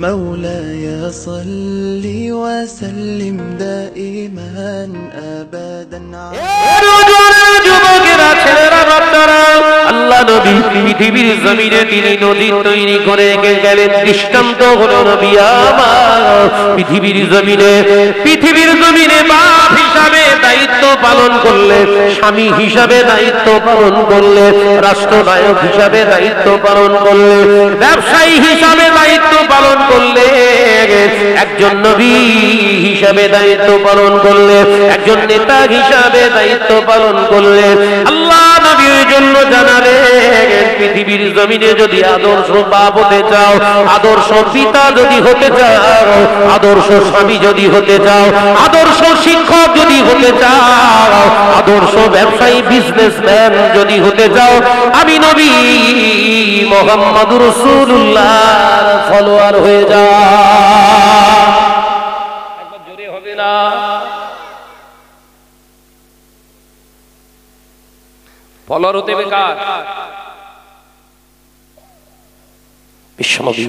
مولاي صل وسلم دائما أبدا আল্লাহ নবী পৃথিবীর জমিনে তিনি নদী তৈরি করে গেলেন, দৃষ্টান্ত হলো নবী আমার পৃথিবীর জমিনে বাপ হিসাবে দায়িত্ব পালন করলে, স্বামী হিসাবে দায়িত্ব পালন করলে, রাষ্ট্রনায়ক হিসাবে দায়িত্ব পালন করলে, ব্যবসায়ী হিসাবে দায়িত্ব পালন করলে, একজন নবী হিসাবে দায়িত্ব পালন করলে, একজন নেতা হিসাবে দায়িত্ব পালন করলে, আল্লাহ নবীর জন্য জানালে পৃথিবীর জমিনে যদি আদর্শ বাপ হতে চাও, আদর্শ পিতা যদি হতে চাও, আদর্শ স্বামী যদি হতে চাও, আদর্শ শিক্ষক যদি হতে চাও, আদর্শ ব্যবসায়ী বিজনেসম্যান যদি হতে চাও, আমি নবী মুহাম্মদুর রাসূলুল্লাহর ফলোয়ার হয়ে যাও। একবার জোরে হবে না? ফলোয়ার হতে বেকার। বিশ্বনবী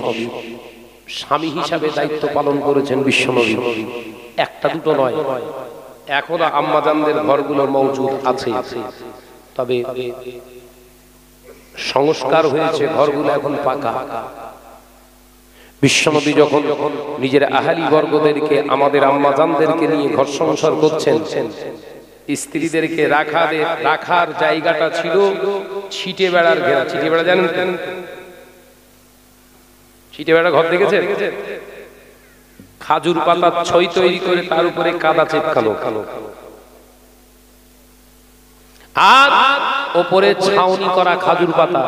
স্বামী হিসাবে দায়িত্ব পালন করেছেন বিশ্বনবী, একটা দুটো নয়, এখনো আম্মাজানদের ঘরগুলো মওজুদ আছে, তবে সংস্কার হয়েছে, ঘরগুলো এখন পাকা। বিশ্বনবী যখন নিজের আহালি বর্গদেরকে, আমাদের আম্মাজানদেরকে নিয়ে ঘর সংসার করছেন, স্ত্রীদেরকে রাখার জায়গাটা ছিল ছিটে বেড়ার ঘেরা। ছিটে বেড়া জানেন? ছিটে বেড়া ঘর দেখেছেন? খাজুর পাতা ছই তৈরি করে তার উপরে কাদা চেপকানো, আর ওপরে ছাউনি করা খাজুর পাতা।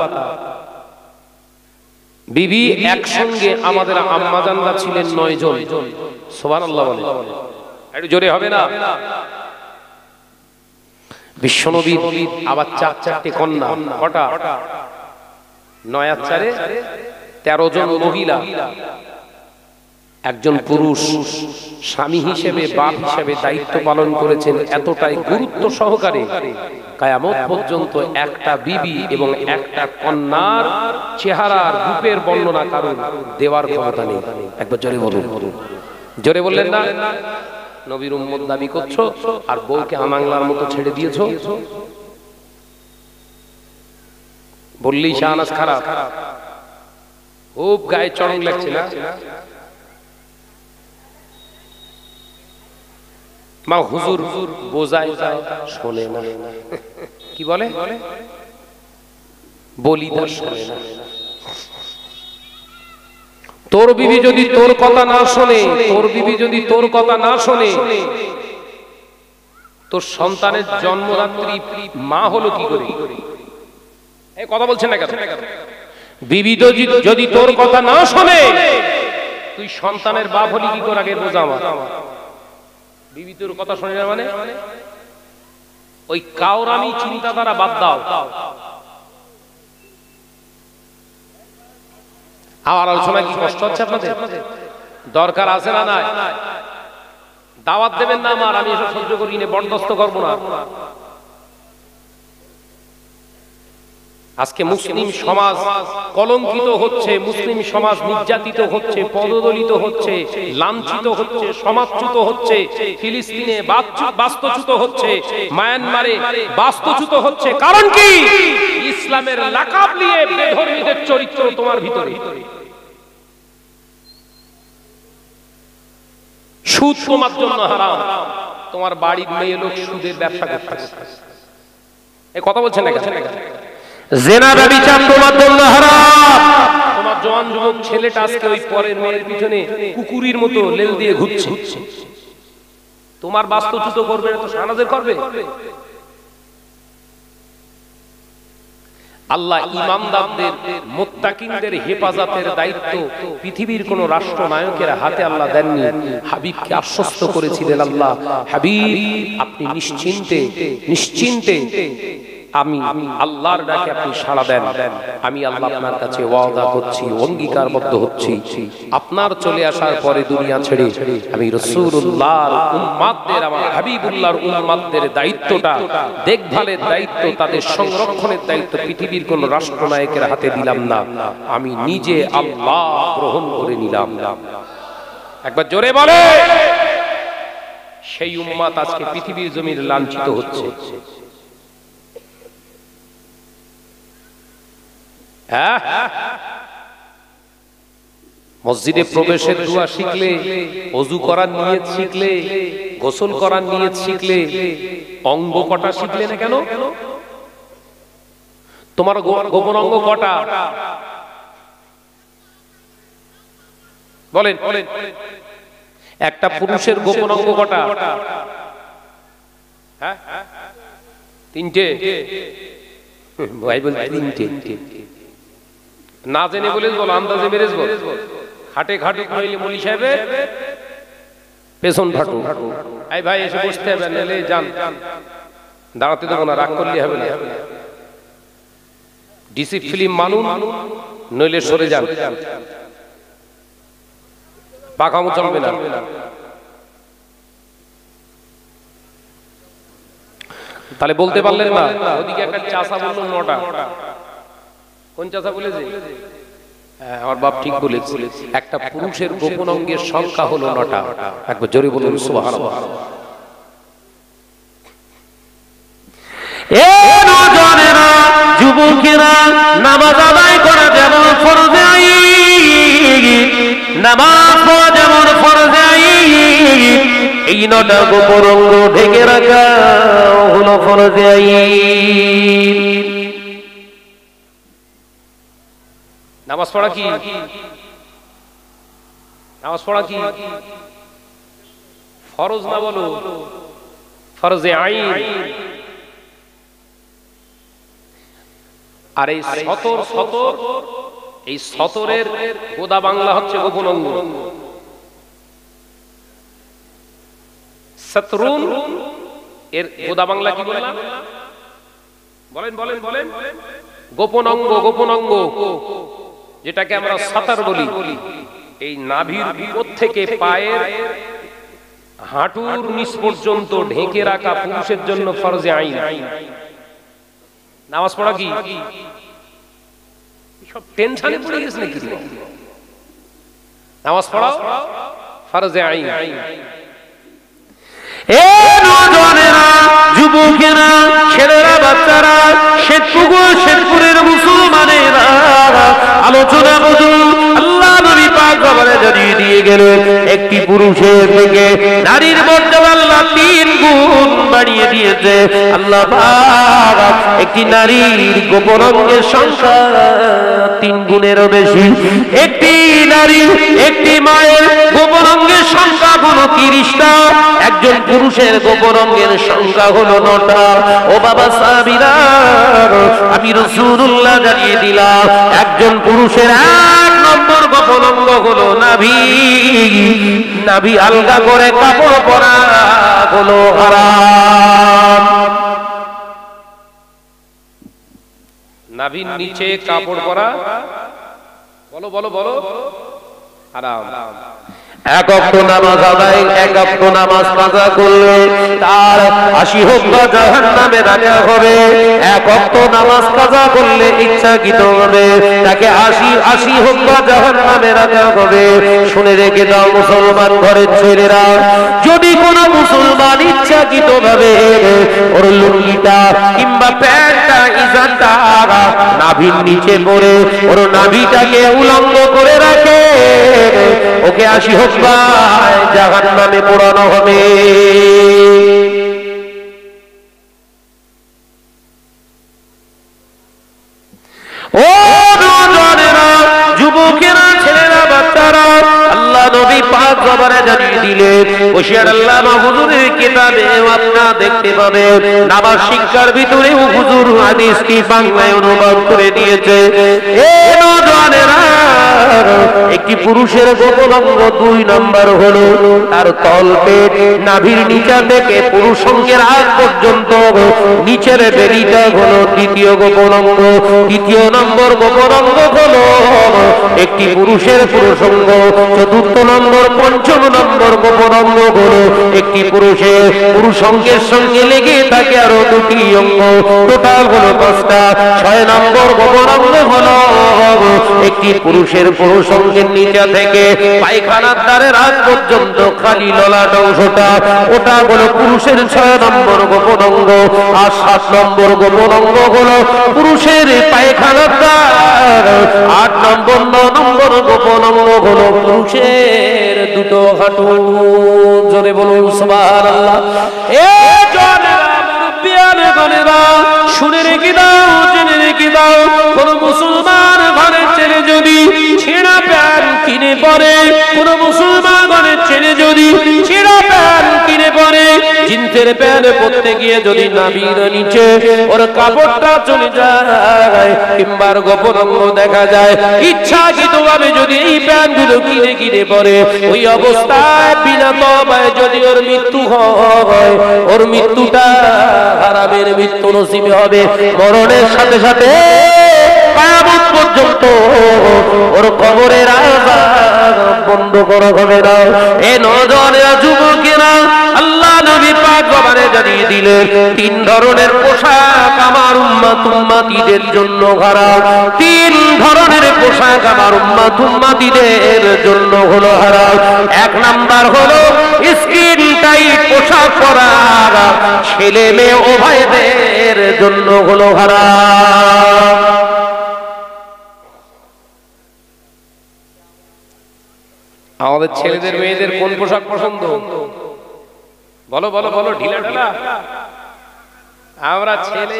বিবি একসঙ্গে আমাদের আম্মাজানরা ছিলেন 9 জন। সুবহানাল্লাহ বলে, একটু জোরে হবে না? বিশ্বনবীর আবার 4 কন্যা। কটা? 9 আর 4 13 জন মহিলা, একজন পুরুষ স্বামী হিসেবে, বাপ হিসেবে দায়িত্ব পালন করেছেন এতটাই গুরুত্ব সহকারে, কিয়ামত পর্যন্ত একটা বিবি এবং একটা কন্যার চেহারার রূপের বর্ণনা কারণ দেওয়ার ক্ষমতা নেই। একবার জোরে বলুন। জোরে বললেন না? নবীর উম্মত দাবি করছো আর বউকে আমাংলার মতো ছেড়ে দিয়েছো, বললেই শাহনাজ খারাপ, খুব গায়ে চড়ং লাগছে না? মা হুজুর বোঝায় শোনে না, কি বলে? বলি তার শোনে না। তোর বিবি যদি তোর কথা না শোনে, তোর বিবি যদি তোর কথা না শোনে, তোর সন্তানের জন্মদাত্রী মা হলো কি করে? এই কথা বলছেন না কেন? বিবি যদি তোর কথা না শোনে, তুই সন্তানের বাপ হলি কি করে? আগে বোঝা আমার। বিবি তোর কথা শোনে না মানে ওই কাওরামি চিন্তাধারা বাদ দাও। আমার আলোচনা কি কষ্ট হচ্ছে আপনাদের? দরকার আছে না নাই? দাওয়াত দেবেন না আমার, আমি এসব সহ্য করি না, বরদাস্ত করব না। আজকে মুসলিম সমাজ কলঙ্কিত হচ্ছে, মুসলিম সমাজ নির্যাতিত হচ্ছে, পদদলিত হচ্ছে, লাঞ্ছিত হচ্ছে, সমাজচ্যুত হচ্ছে, ফিলিস্তিনে বাস্তুচ্যুত হচ্ছে, মায়ানমারে বাস্তুচ্যুত হচ্ছে। কারণ কি? ইসলামের লাকাব নিয়ে বেধর্মীদের চরিত্র তোমার ভিতরে। সুদ তোমার জন্য হারাম, তোমার বাড়ির মেয়ে লোক সুদের ব্যবসা করতেছে। এই কথা বলছেন না কেন? জিনা ব্যভিচার তোমার জন্য হারাম। তোমার জওয়ান যুবক ছেলেটা আজকে ওই পরের মেয়ের পিছনে কুকুরের মতো লেল দিয়ে ঘুরছে। তোমার বাস্তুচ্যুত করবে না তো শাহনাজের করবে? আল্লাহ ইমানদারদের, মুত্তাকিনদের হেফাজতের দায়িত্ব পৃথিবীর কোন রাষ্ট্রনায়কের হাতে আল্লাহ দেননি। হাবিবকে আশ্বস্ত করেছিলেন আল্লাহ, হাবিব আপনি নিশ্চিন্তে আমি আল্লাহর ডাকে আপনি সাড়া দেন, আমি আল্লাহ আপনার কাছে ওয়াদা করছি, অঙ্গীকারবদ্ধ হচ্ছি, আপনার চলে আসার পরে দুনিয়া ছেড়ে আমি রাসূলুল্লাহর উম্মতদের, আমার হাবিবুল্লাহর উম্মতদের দায়িত্বটা, দেখভালের দায়িত্ব, তাদের সংরক্ষণের দায়িত্ব পৃথিবীর কোন রাষ্ট্রনায়কের হাতে দিলাম না, আমি নিজে আল্লাহ গ্রহণ করে নিলাম। একবার জোরে বলে। সেই উম্মত আজকে পৃথিবীর জমিনে লাঞ্ছিত হচ্ছে। মসজিদে প্রবেশের দোয়া শিখলে, ওযু করার নিয়ত শিখলে, গোসল করার নিয়ত শিখলে, অঙ্গ কটা শিখলে না কেন? তোমার গোপন অঙ্গ কটা বলেন? একটা পুরুষের গোপন অঙ্গ কটা? হ্যাঁ, তিনটে। ভাই বল তিনটে। না জেনে বলে বল, আন্দাজে মেরেজ বল। খাটে খাটে কইলে মলি সাহেবে পেছন ফাটু। এই ভাই এসে বসতে হবে, নেলে যান, দাঁড়াতে দেবো না, রাগ করলে হবে না। ডিসি ফিল্ম মানুন, নইলে সরে যান, পাকামো চলবে না। তাহলে বলতে পারলেন না? ওদিকে একটা চাচা বললো 9টা। কোন চাচা বলেছে? আমার বাপ ঠিক বলেছে, একটা পুরুষের গোপন অঙ্গের সংখ্যা হলো 9টা। একবার জোরে বলুন সুবহানাল্লাহ। এ নওজোয়ানেরা, যুবকেরা, নামাজ আদায় করা যেমন ফরজে আইন, নামাজ পড়া যেমন ফরজে আইন, এই 9টা গোপন অঙ্গ ঢেকে রাখা হলো ফরজে আইন। নামাজ পড়া কি? নামাজ পড়া কি ফরজ না বলো? ফরজে আইন। আর এই সতর, এই সতরের গোদা বাংলা হচ্ছে গোপন অঙ্গ। সতরুন এর গোদা বাংলা কি বললাম? বলেন বলেন বলেন। গোপন অঙ্গ, গোপন অঙ্গ যেটাকে আমরা সাতার বলি, এই নাভির উপর থেকে পায়ের হাঁটুর নিচ পর্যন্ত ঢেকে রাখা পুরুষের জন্য ফরজে আইন। নামাজ পড়া কি? সব টেনশনে পড়ে গেছে নাকি? নামাজ পড়া ফরজে আইন। এ নওজোয়ানেরা, যুবকেরা, ছেলেরা, বাচ্চারা, শেরপুরের মুসলমানেরা, আলোচনা বুঝুন। আল্লাহ নবী পাক খবরে জানিয়ে দিয়ে গেলেন, একটি পুরুষের থেকে নারীর মর্যাদা আল্লাহ 3 গুণ বাড়িয়ে দিয়েছে। আল্লাহ পাক একটি নারীর গোপন অঙ্গের সংখ্যা 3 গুণেরও বেশি। একটি নারী, একটি মায়ের গোপন অঙ্গের সংখ্যা হলো 30টা, একজন পুরুষের গোপন অঙ্গের সংখ্যা হলো 9টা। ও বাবা সাহাবীরা, আমি রাসূলুল্লাহ জানিয়ে দিলাম, একজন পুরুষের 1 নম্বর গোপন অঙ্গ হলো নাভি। নাভি আলগা করে কাপড় পরা হলো হারাম। নাভির নিচে কাপড় পরা, বলো বলো বলো, হারাম। 1 ওয়াক্ত নামাজ আদায়, 1 ওয়াক্ত নামাজ কাজা করলে তার 80 হোক বা জাহান্নামে রাখা হবে। 1 ওয়াক্ত নামাজ কাজা করলে ইচ্ছাকৃতভাবে তাকে 80 হোক বা জাহান্নামে রাখা হবে। শুনে রেখে দাও মুসলমান ঘরের ছেলেরা, যদি কোনো মুসলমান ইচ্ছাকৃতভাবে ওর লুঙ্গিটা কিংবা প্যান্টটা, ইজারটা নাভির নিচে পড়ে ওর নাভিটাকে উলঙ্গ করে রাখে, ওকে 80 হোক বা জাহান্নামে পোড়ানো হবে। ও নওজোয়ানেরা, যুবকেরা, ছেলেরা, বাচ্চারা, আল্লাহ নবী পাক খবরে জানিয়ে দিলেন, হুশিয়ার আল্লামা হুজুরের কিতাবে আপনারা দেখতে পাবেন, নামাজ শিক্ষার ভিতরে হুজুর হাদিসটি বাংলায় অনুবাদ করে দিয়েছে। এ নওজোয়ানেরা, একটি পুরুষের গোপন অঙ্গ, 2 নম্বর হলো তার তলপেট, নাভির নিচা থেকে পুরুষ অঙ্গের আগ পর্যন্ত নিচের বেলিটা হলো দ্বিতীয় গোপন অঙ্গ। 3 নম্বর গোপন অঙ্গ হলো একটি পুরুষের পুরুষ অঙ্গ। 4 নম্বর 5 নম্বর গোপন অঙ্গ হলো একটি পুরুষের পুরুষ অঙ্গের সঙ্গে লেগে থাকে আরো 2টি অঙ্গ, টোটাল হলো 5টা। 6 নম্বর গোপন অঙ্গ হলো একটি পুরুষের পুরুষ অঙ্গের নিচে থেকে পায়খানার দ্বারের আগ পর্যন্ত খালি ললাট অংশটা, ওটা হলো পুরুষের 6 নম্বর গোপন অঙ্গ। আর 7 নম্বর গোপন অঙ্গ হলো পুরুষের পায়খানার দ্বার। 8 নম্বর 9 নম্বর গোপন অঙ্গ হলো পুরুষের 2টো হাঁটু। জোরে বলুন সুবহানাল্লাহ। এ জনেরা মুরব্বিয়ানে গনেরা, শুনে রেখে দাও, জেনে রেখে দাও, কোন মুসলমান ঘরের ছেলে যদি ছেঁড়া প্যান্ট কিনে পরে, কোন মুসলমান ঘরের ছেলে যদি ছেঁড়া প্যান্ট কিনে পরে, জিন্সের প্যান্ট পরতে গিয়ে যদি নাভির নিচে ওর কাপড়টা চলে যায় কিংবা গোপন অঙ্গ দেখা যায়, ইচ্ছাকৃতভাবে যদি এই প্যান্টগুলো কিনে কিনে পরে, ওই অবস্থায় বিনা তওবায় যদি ওর মৃত্যু হয়, ওর মৃত্যুটা হারামের মৃত্যু নসিবে হবে। মরণের সাথে সাথে কিয়ামত পর্যন্ত ওর কবরের আযাব বন্ধ করা হবে না। এ নওজোয়ানেরা, যুবকেরা, আল্লাহ নবী পাক জবানে জানিয়ে দিলেন 3 ধরনের পোশাক আমার উম্মত-উম্মতীদের জন্য হারাম। 3 ধরনের পোশাক আমার উম্মত-উম্মতীদের জন্য হলো হারাম। 1 নাম্বার হলো স্কিন টাইট পোশাক পরা, ছেলে মেয়ে উভয়দের জন্য হলো হারাম। আমাদের ছেলেদের মেয়েদের কোন পোশাক পছন্দ? বলো বলো বলো, ঢিলা ঢিলা। আমরা ছেলে,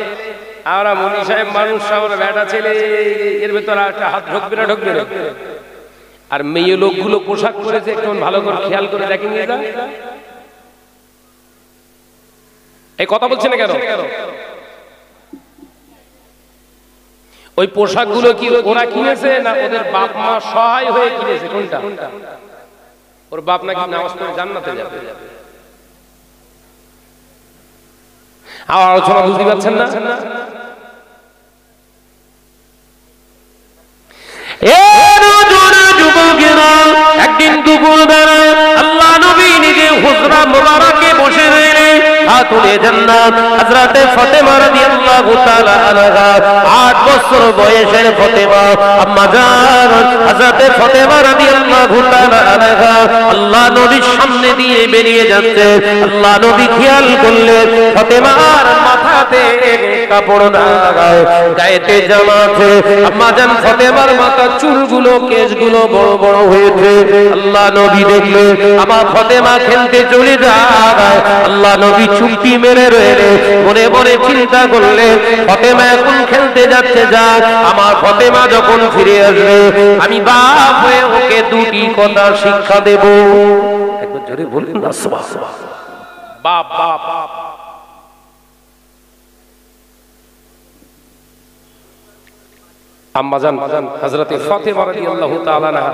আমরা মনি সাহেব মানুষ, আমরা বেটা ছেলে, এর ভেতর একটা হাত ঢুকবে না, ঢুকবে না। আর মেয়ে লোকগুলো পোশাক পরেছে, একটু ভালো করে খেয়াল করে দেখেন। এই কথা বলছে না কেন? ওই পোশাকগুলো কি ওরা কিনেছে না ওদের বাপ মা সহায় হয়ে কিনেছে? কোনটা? ওর বাপ নাকি নামাজ পড়ে জান্নাতে যাবে। আমার আলোচনা বুঝতে পারছেন না? একদিন দুপুরবেলা আল্লাহ নবী নিজে হুজরা মুবারাকে বসে রইলেন। খাতুনে জান্নাত হযরতে ফাতেমা রাদিয়াল্লাহু তাআলা আনহা, 8 বছর বয়সের ফাতেমা আম্মা জান হযরতে ফাতেমা রাদিয়াল্লাহু তাআলা আনহা আল্লাহ নবীর সামনে দিয়ে বেরিয়ে যাচ্ছে। আল্লাহ নবী খেয়াল করলেন ফাতেমার মাথাতে কাপড় না, গায়েতে জামা আছে। আম্মা জান ফাতেমার মাথার চুলগুলো, কেশগুলো বড় বড় হয়েছে। আল্লাহ নবী দেখলেন আমার ফাতেমা খেলতে চলে যায়। আল্লাহ নবী চুপটি মেরে রইলেন, মনে মনে চিন্তা করলেন ফাতেমা এখন খেলতে যাচ্ছে, যাক আমার ফাতেমা যখন ফিরে আসবে আমি বাপ হয়ে ওকে 2টি কথা শিক্ষা দেব। একবার জোরে বলুন না সুবহানাল্লাহ। বাপ বাপ আম্মাজান হযরতে ফাতেমা রাদিয়াল্লাহু তাআলা আনহা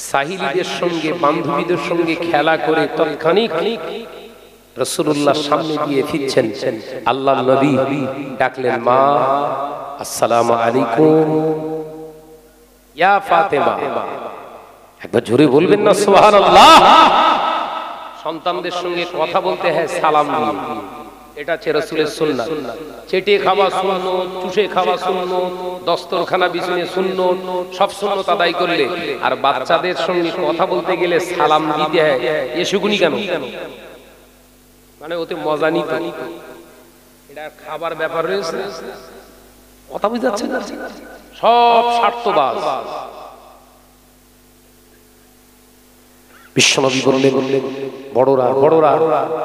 সাহিলীদের সঙ্গে, বান্ধবীদের সঙ্গে খেলা করে তৎক্ষণিক রাসূলুল্লাহর সামনে দিয়ে ফিরছেন। আল্লাহর নবী ডাকলেন, মা আসসালামু আলাইকুম ইয়া ফাতেমা। একবার জোরে বলবেন না সুবহানাল্লাহ। সন্তানদের সঙ্গে কথা বলতে হয় সালাম দিয়ে, এটা হচ্ছে রাসূলের সুন্নাত। চেটে খাওয়া সুন্নাত, চুষে খাওয়া সুন্নাত, দস্তরখানা বিছিয়ে সুন্নাত, সব সুন্নাত আদায় করলে। আর বাচ্চাদের সঙ্গে কথা বলতে গেলে সালাম দিতে হয়। এসুগুনি কেন? মানে ওতে মজা নিত, এটা খাবার ব্যাপার রয়েছে। কথা বুঝতে পারছেন না? সব স্বার্থবাদ। বিশ্বনবী বললেন, বড়রা বড়রা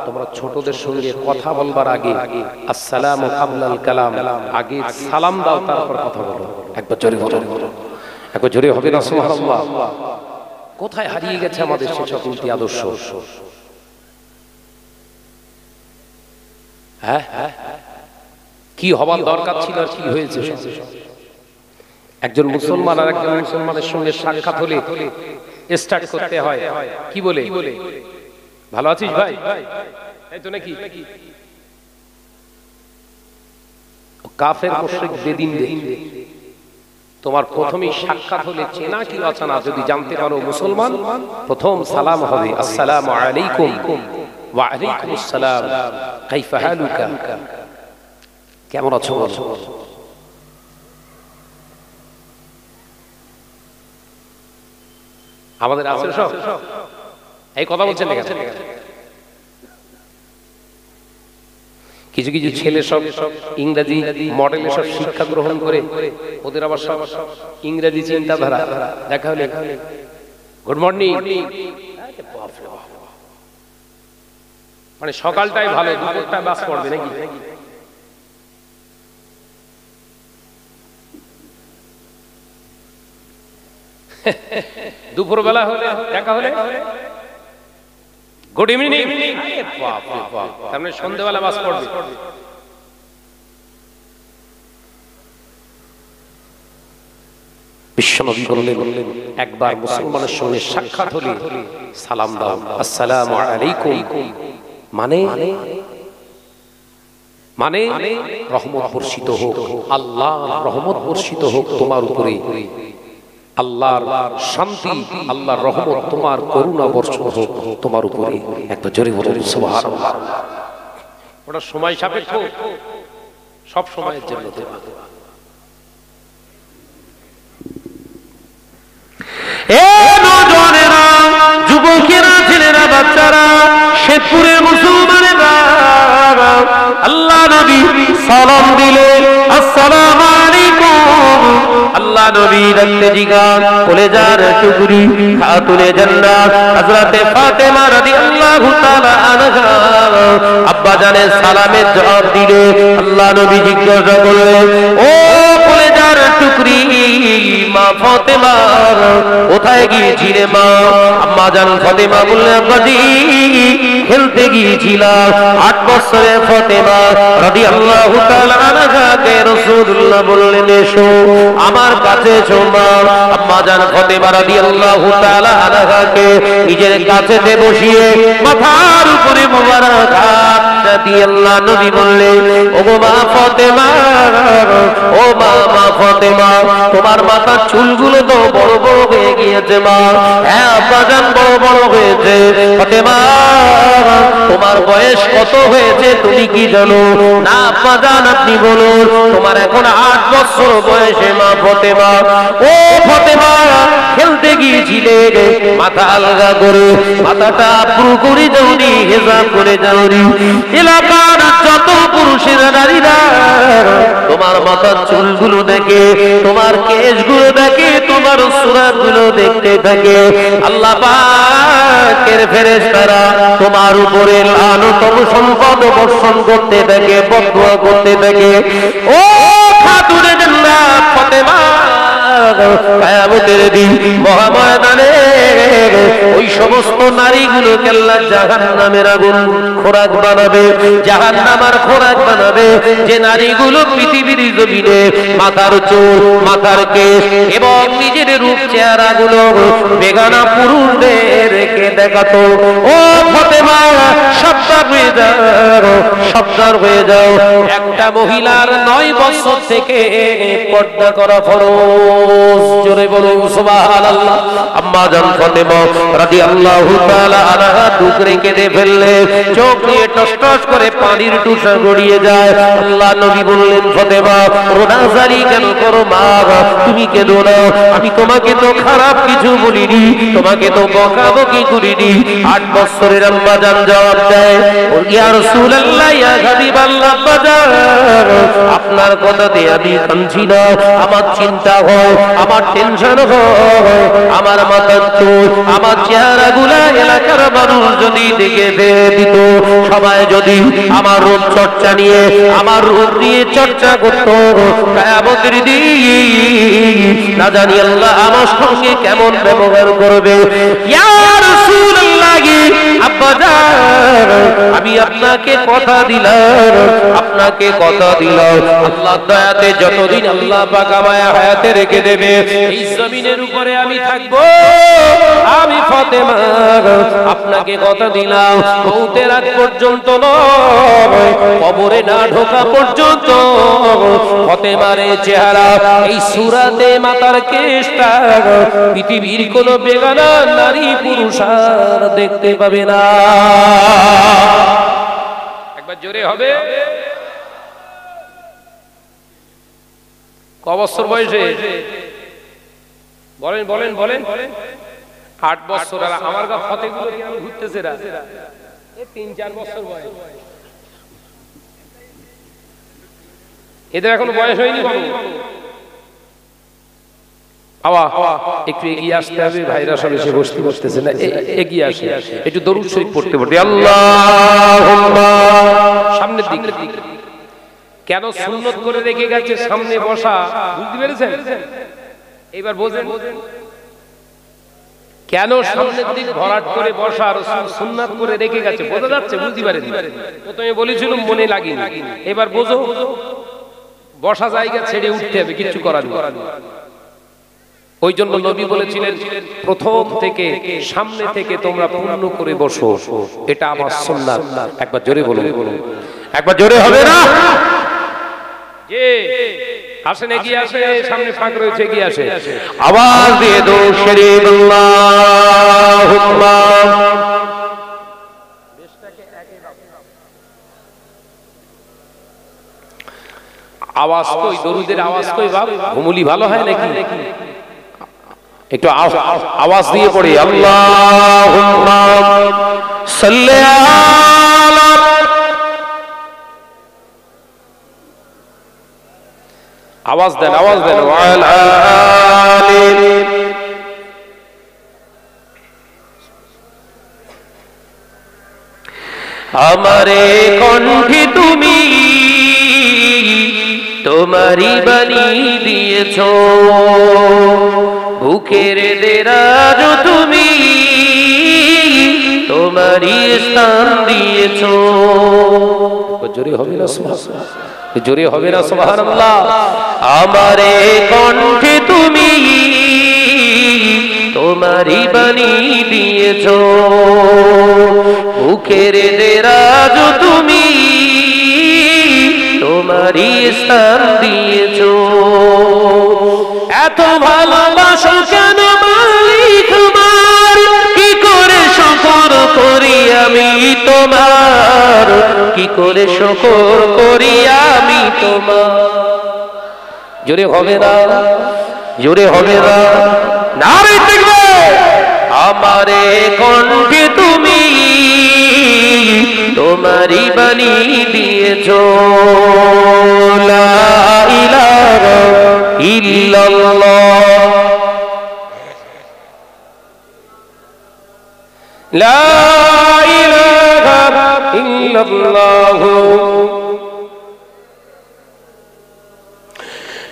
তোমরা ছোটদের সঙ্গে কথা বলবার আগে আসসালামু কাবলাল কালাম, আগে সালাম দাও তারপর কথা বলো। একবার জোরে বলো, একবার জোরে হবে না সুবহানাল্লাহ। কোথায় হারিয়ে গেছে আমাদের সেসব নীতি আদর্শ? হ্যাঁ, কি হবার দরকার ছিল আর কি হয়েছে? একজন মুসলমান আর একজন মুসলমানের সঙ্গে সাক্ষাৎ হলে স্টার্ট করতে হয় কি বলে, ভালো আছিস ভাই, এই তো নাকি? কাফের মুশরিক বেদিন তোমার প্রথমেই সাক্ষাৎ হলে চেনা কি অচেনা যদি জানতে পারো মুসলমান, প্রথম সালাম হবে আসসালামু আলাইকুম ওয়া আলাইকুমুস সালাম, কাইফা হালুকা, কেমন আছো বলো। আমাদের আছে সব এই কথা বলছেন না? কিছু কিছু ছেলে সব ইংরেজি মডেলে সব শিক্ষা গ্রহণ করে, ওদের আবার সব ইংরেজি চিন্তাধারা। দেখা হলে গুড মর্নিং, মানে সকালটাই ভালো, দুপুরটা বাস পড়বে নাকি? দুপুর বেলা হলে দেখা হলে গুড ইভিনিং, তার মানে সন্ধ্যাবেলা বাস পড়বে। বিশ্বনবী বললেন একবার মুসলমানের সঙ্গে সাক্ষাৎ হলে সালাম দাও আসসালামু আলাইকুম, মানে মানে রহমত বর্ষিত হোক, আল্লাহর রহমত বর্ষিত হোক তোমার উপরে, আল্লাহর শান্তি, আল্লাহর রহমত, তোমার করুণা বর্ষণ হোক তোমার উপরে। একটা জোরে বলুন সুবহানাল্লাহ। ওটা সময় সাপেক্ষ, সব সময়ের জন্য দেওয়া। এ নওজোয়ানেরা, যুবকেরা, ছেলেরা, বাচ্চারা, শেখপুরের মুসলমানেরা, আল্লাহ নবী সালাম দিলেন আসসালামু আলাইকুম। আল্লাহ নবী রাতে জিগান কলেজার টুকরি খাতুনে জান্নাত হযরতে ফাতেমা রাদিয়াল্লাহু তাআলা আনহা আব্বা জানের সালামের জবাব দিলে আল্লাহ নবী জিজ্ঞাসা করলেন, ও কলেজার টুকরি মা ফাতেমা, কোথায় গিয়েছিলে মা? আম্মা জান ফাতেমা বললেন, আব্বাজি খেলতে গিয়েছিলাম। 8 বছরের ফাতেমা রাদিয়াল্লাহু তাআলা আনহাকে রাসূলুল্লাহ বললেন, এসো আমার কাছে এসো মা। আম্মা জান ফাতেমা রাদিয়াল্লাহু তাআলা আনহাকে নিজের কাছেতে বসিয়ে মাথার উপরে মোবারক হাত দিয়ে আল্লাহ নবী বললেন, ওগো মা ফাতেমা, ও মা ফাতেমা, তোমার মাথার চুলগুলো তো বড় বড় হয়ে গিয়েছে মা। হ্যাঁ আব্বা জান, বড় বড় হয়েছে। ফাতেমা, তোমার বয়স কত হয়েছে তুমি কি জানো? না আব্বা জান, আপনি বলুন। তোমার এখন 8 বছর বয়সে মা ফাতেমা। ও ফাতেমা, খেলতে গিয়েছিলে, মাথা আলগা করে, মাথাটা পুরো করে যাওনি, হেজাব করে যাওনি। এলাকার যত পুরুষেরা, নারীরা তোমার মাথার চুলগুলো দেখে, তোমার কেশগুলো দেখে, তোমার সুরাতগুলো দেখতে থাকে। আল্লাহ পাকের ফেরেশতারা তোমার উপরে লানতম সম্পদ বর্ষণ করতে থাকে, বদদুয়া করতে থাকে। ও খাতুনে জান্নাত ফাতেমা, কিয়ামতের দিন মহাময়দানে ওই সমস্ত নারীগুলোকে আল্লাহ জাহান্নামের আগুন খোরাক বানাবে, জাহান্নামের খোরাক বানাবে। যে নারীগুলো পৃথিবীর জমিনে মাথার চুল, মাথার কেশ এবং নিজের রূপ চেহারাগুলো বেগানা পুরুষদেরকে দেখাতো। ও ফাতেমা, সাবধান হয়ে যাও, সাবধান হয়ে যাও। একটা মহিলার 9 বছর থেকে পর্দা করা ফরজ। জোরে বলুন সুবহানাল্লাহ। আম্মা জান ফাতেমা রাদিয়াল্লাহু তাআলা আনহা টুকরে কেঁদে ফেললে, চোখ দিয়ে টস টস করে পানির টুসা গড়িয়ে যায়। আল্লাহ নবী বললেন, ফাতেমা রোনাজারি কেন করো মা? তুমি কেঁদো না, আমি তোমাকে তো খারাপ কিছু বলিনি, তোমাকে তো বকাবকি করিনি। 8 বছরের আম্মা জান জবাব দেয়, ইয়া রাসূলুল্লাহ, ইয়া হাবিবাল্লাহ, আব্বা জান আপনার কথাতে আমি কাঁদছি না, আমার চিন্তা হয়, আমার টেনশন হয়, আমার মাথার চুল, আমার চেহারাগুলা এলাকার মানুষ যদি দেখে ফেলে দিত, সবাই যদি আমার রূপ চর্চা নিয়ে, আমার রূপ নিয়ে চর্চা করত, কিয়ামতের দিন না জানি আল্লাহ আমার সঙ্গে কেমন ব্যবহার করবে। ইয়া রাসূলুল্লাহ, আব্বা জান আমি আপনাকে কথা দিলাম, আপনাকে কথা দিলাম, আল্লাহ দয়াতে যতদিন আল্লাহ পাক আমায় হায়াতে রেখে দেবে এই জমিনের উপরে আমি থাকবো। আমি ফাতেমা আপনাকে কথা দিলাম, মৌতের আগ পর্যন্ত নয়, কবরে না ঢোকা পর্যন্ত ফাতেমার চেহারা, এই সূরাতে মাতার কেশটা পৃথিবীর কোন বেগানা নারী পুরুষ আর দেখতে পাবে না। একবার জোরে হবে। ক বছর বয়সে বলেন বলেন বলেন? 8 বছর। আর আমার গা ফতেগুলো কেমন ঘুরতেছে রা, 3-4 বছর বয়স, এদের এখনো বয়স হয়নি। একটু এগিয়ে আসতে হবে, ভাইরা সব এসে বসতে বসতেছে না, এগিয়ে আসে, একটু দরুদ শরীফ পড়তে পড়তে আল্লাহুম্মা সামনের দিকে। কেন সুন্নত করে রেখে গেছে সামনে বসা, বুঝতে পেরেছেন? এবার বোঝেন কেন সামনের দিক ভরাট করে বসা আর সুন্নাত করে রেখে গেছে, বোঝা যাচ্ছে? বুঝতে পারেন? প্রথমে বলেছিলাম মনে লাগেনি, এবার বোঝো। বসা জায়গা ছেড়ে উঠতে হবে, কিছু করার নেই। ওই জন্য নবী বলেছিলেন প্রথম থেকে সামনে থেকে তোমরা পূর্ণ করে বসো, এটা আমার সুন্নাত। একবার জোরে বলুন, একবার জোরে হবে না? যে আসেন, এগিয়ে আসে, সামনে ফাঁক রয়েছে, এগিয়ে আসে, আওয়াজ দিয়ে দো শরীফ আল্লাহুম্মা। আওয়াজ কই, দরুদের আওয়াজ কই বাপ? ঘুমুলি ভালো হয় নাকি? একটু আওয়াজ দিয়ে পড়ি আল্লাহুম্মা সাল্লি আলা। আওয়াজ দেন, আওয়াজ দেন। ওয়ালা আলি। আমারে কণ্ঠে তুমি তোমারি বাণী দিয়েছো, বুকের দেরাজ তুমি তোমারি স্থান দিয়েছো। জোরে হবে না সুবহানাল্লাহ? জোরে হবে না সুবহানাল্লাহ? আমারে কণ্ঠে তুমি তোমারি বাণী দিয়েছো, বুকের দেরাজ তুমি তোমারি স্থান দিয়েছো। এত ভালোবাসো কেন মালিক আমার, কি করে শুকর করি আমি তোমার, কি করে শুকর করি আমি তোমার। জোরে হবে না? জোরে হবে না? নারে তাকবীর। আমারে কণ্ঠে তুমি তোমারি বাণী দিয়েছো, লা ইলাহা ইল্লাল্লাহ, লা ইলাহা ইল্লাল্লাহ।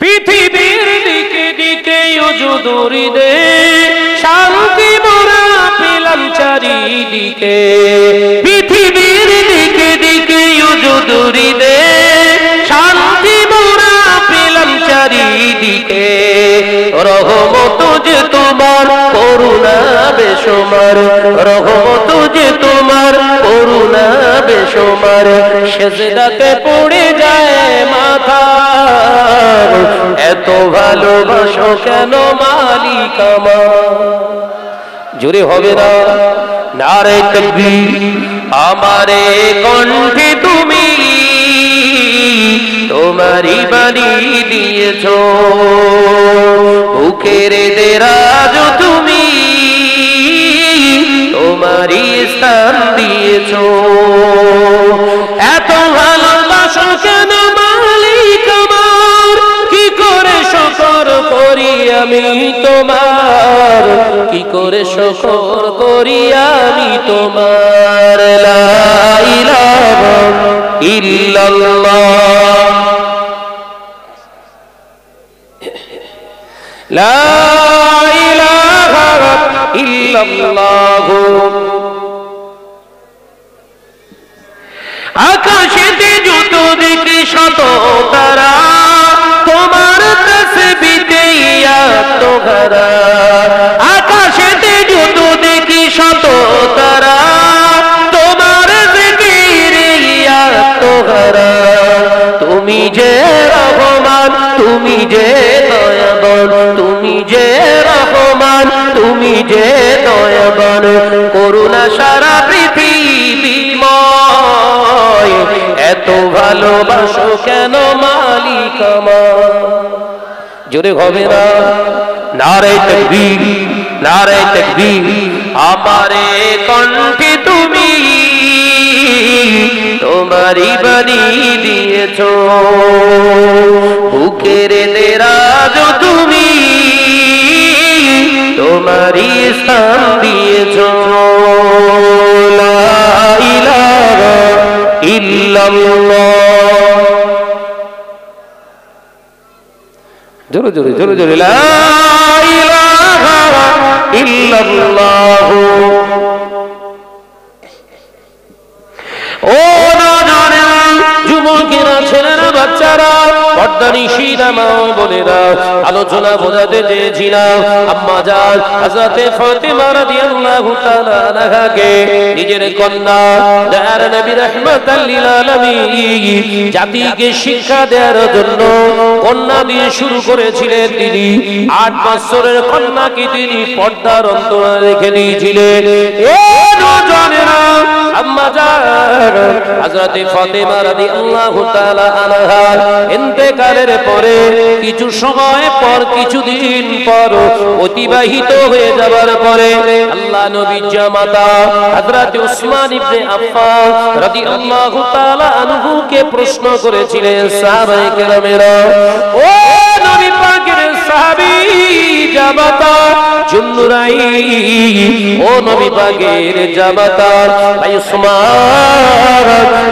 পৃথিবীর দিকে দিকে উজুদুরি দে, শান্তি মোরা পেলাম চারিদিকে। পৃথিবীর দিকে দিকে উজুদুরি দে, শান্তি মোরা পেলাম চারিদিকে। রহমত যে তোমার, করুণা বেশুমার, রহমত যে তোমার, করুণা বেশুমার। সেজদাতে পড়ে যায় মাথা, এত ভালোবাসো কেন মালিক আমার। জোরে হবে না? নারে তাকবীর। আমারে কণ্ঠে তুমি তোমারি বাণী দিয়েছো, বুকের দেরাজ তুমি তোমারি স্থান দিয়েছো। এত ভালোবাসো কেন মালিক আমার, কি করে শুকর করি আমি তোমার, কি করে শুকর করি আমি তোমার। লা ইলাহা ইল্লাল্লাহ, লা ইলাহা ইল্লাল্লাহ। দেখি শত তারা, তোমার তাসবিতে আত্মহারা। আকাশেতে যত দেখি শত তারা, তোমার জিকিরে আত্মহারা। তুমি যে রহমান, তুমি যে দয়াবান, তুমি যে রহমান, তুমি যে দয়াবান, করুণা সারা পৃথিবীময়, এত ভালোবাসো কেন মালিক আমার। জোরে হবে না? নারে তাকবীর, নারে তাকবীর। আমারে কণ্ঠে তুমি তোমারই বাণী দিয়েছো, বুকের দেরাজ তুমি তোমারই স্থান দিয়েছো। লা ইলাহা ইল্লাল্লাহ। জোরে জোরে জোরে জোরে। লা ইলাহা ইল্লাল্লাহ। ও নওজোয়ানেরা, যুবকেরা, ছেলেরা, বাচ্চারা, পর্দানিশীরা, মা বোনেরা, আলোচনা বোঝাতে চেয়েছিলাম আম্মা জান হযরতে ফাতেমা রাদিয়াল্লাহু তাআলা আনহাকে নিজের কন্যা দয়ার নবী রাহমাতাল লিল আলামিন জাতিকে শিক্ষা দেওয়ার জন্য কন্যা দিয়ে শুরু করেছিলেন। তিনি 8 বছরের কন্যাকে তিনি পর্দার অন্তরালে রেখে দিয়েছিলেন। ও নওজোয়ানেরা, আম্মা জান হযরতে ফাতেমা রাদিয়াল্লাহু তাআলা আনহা ইন্তেকালের পরে কিছু সময় পর, কিছুদিন পর অতিবাহিত হয়ে যাবার পরে আল্লাহ নবীর জামাতা হযরত উসমান ইবনে আফফান রাদিয়াল্লাহু তাআলা আনহুকে প্রশ্ন করেছিলেন সাহাবায়ে কেরামেরা, ও নবী পাকের সাহাবী জামাতা জুন্নুরাইন, ও নবী পাকের জামাতা ভাই উসমান,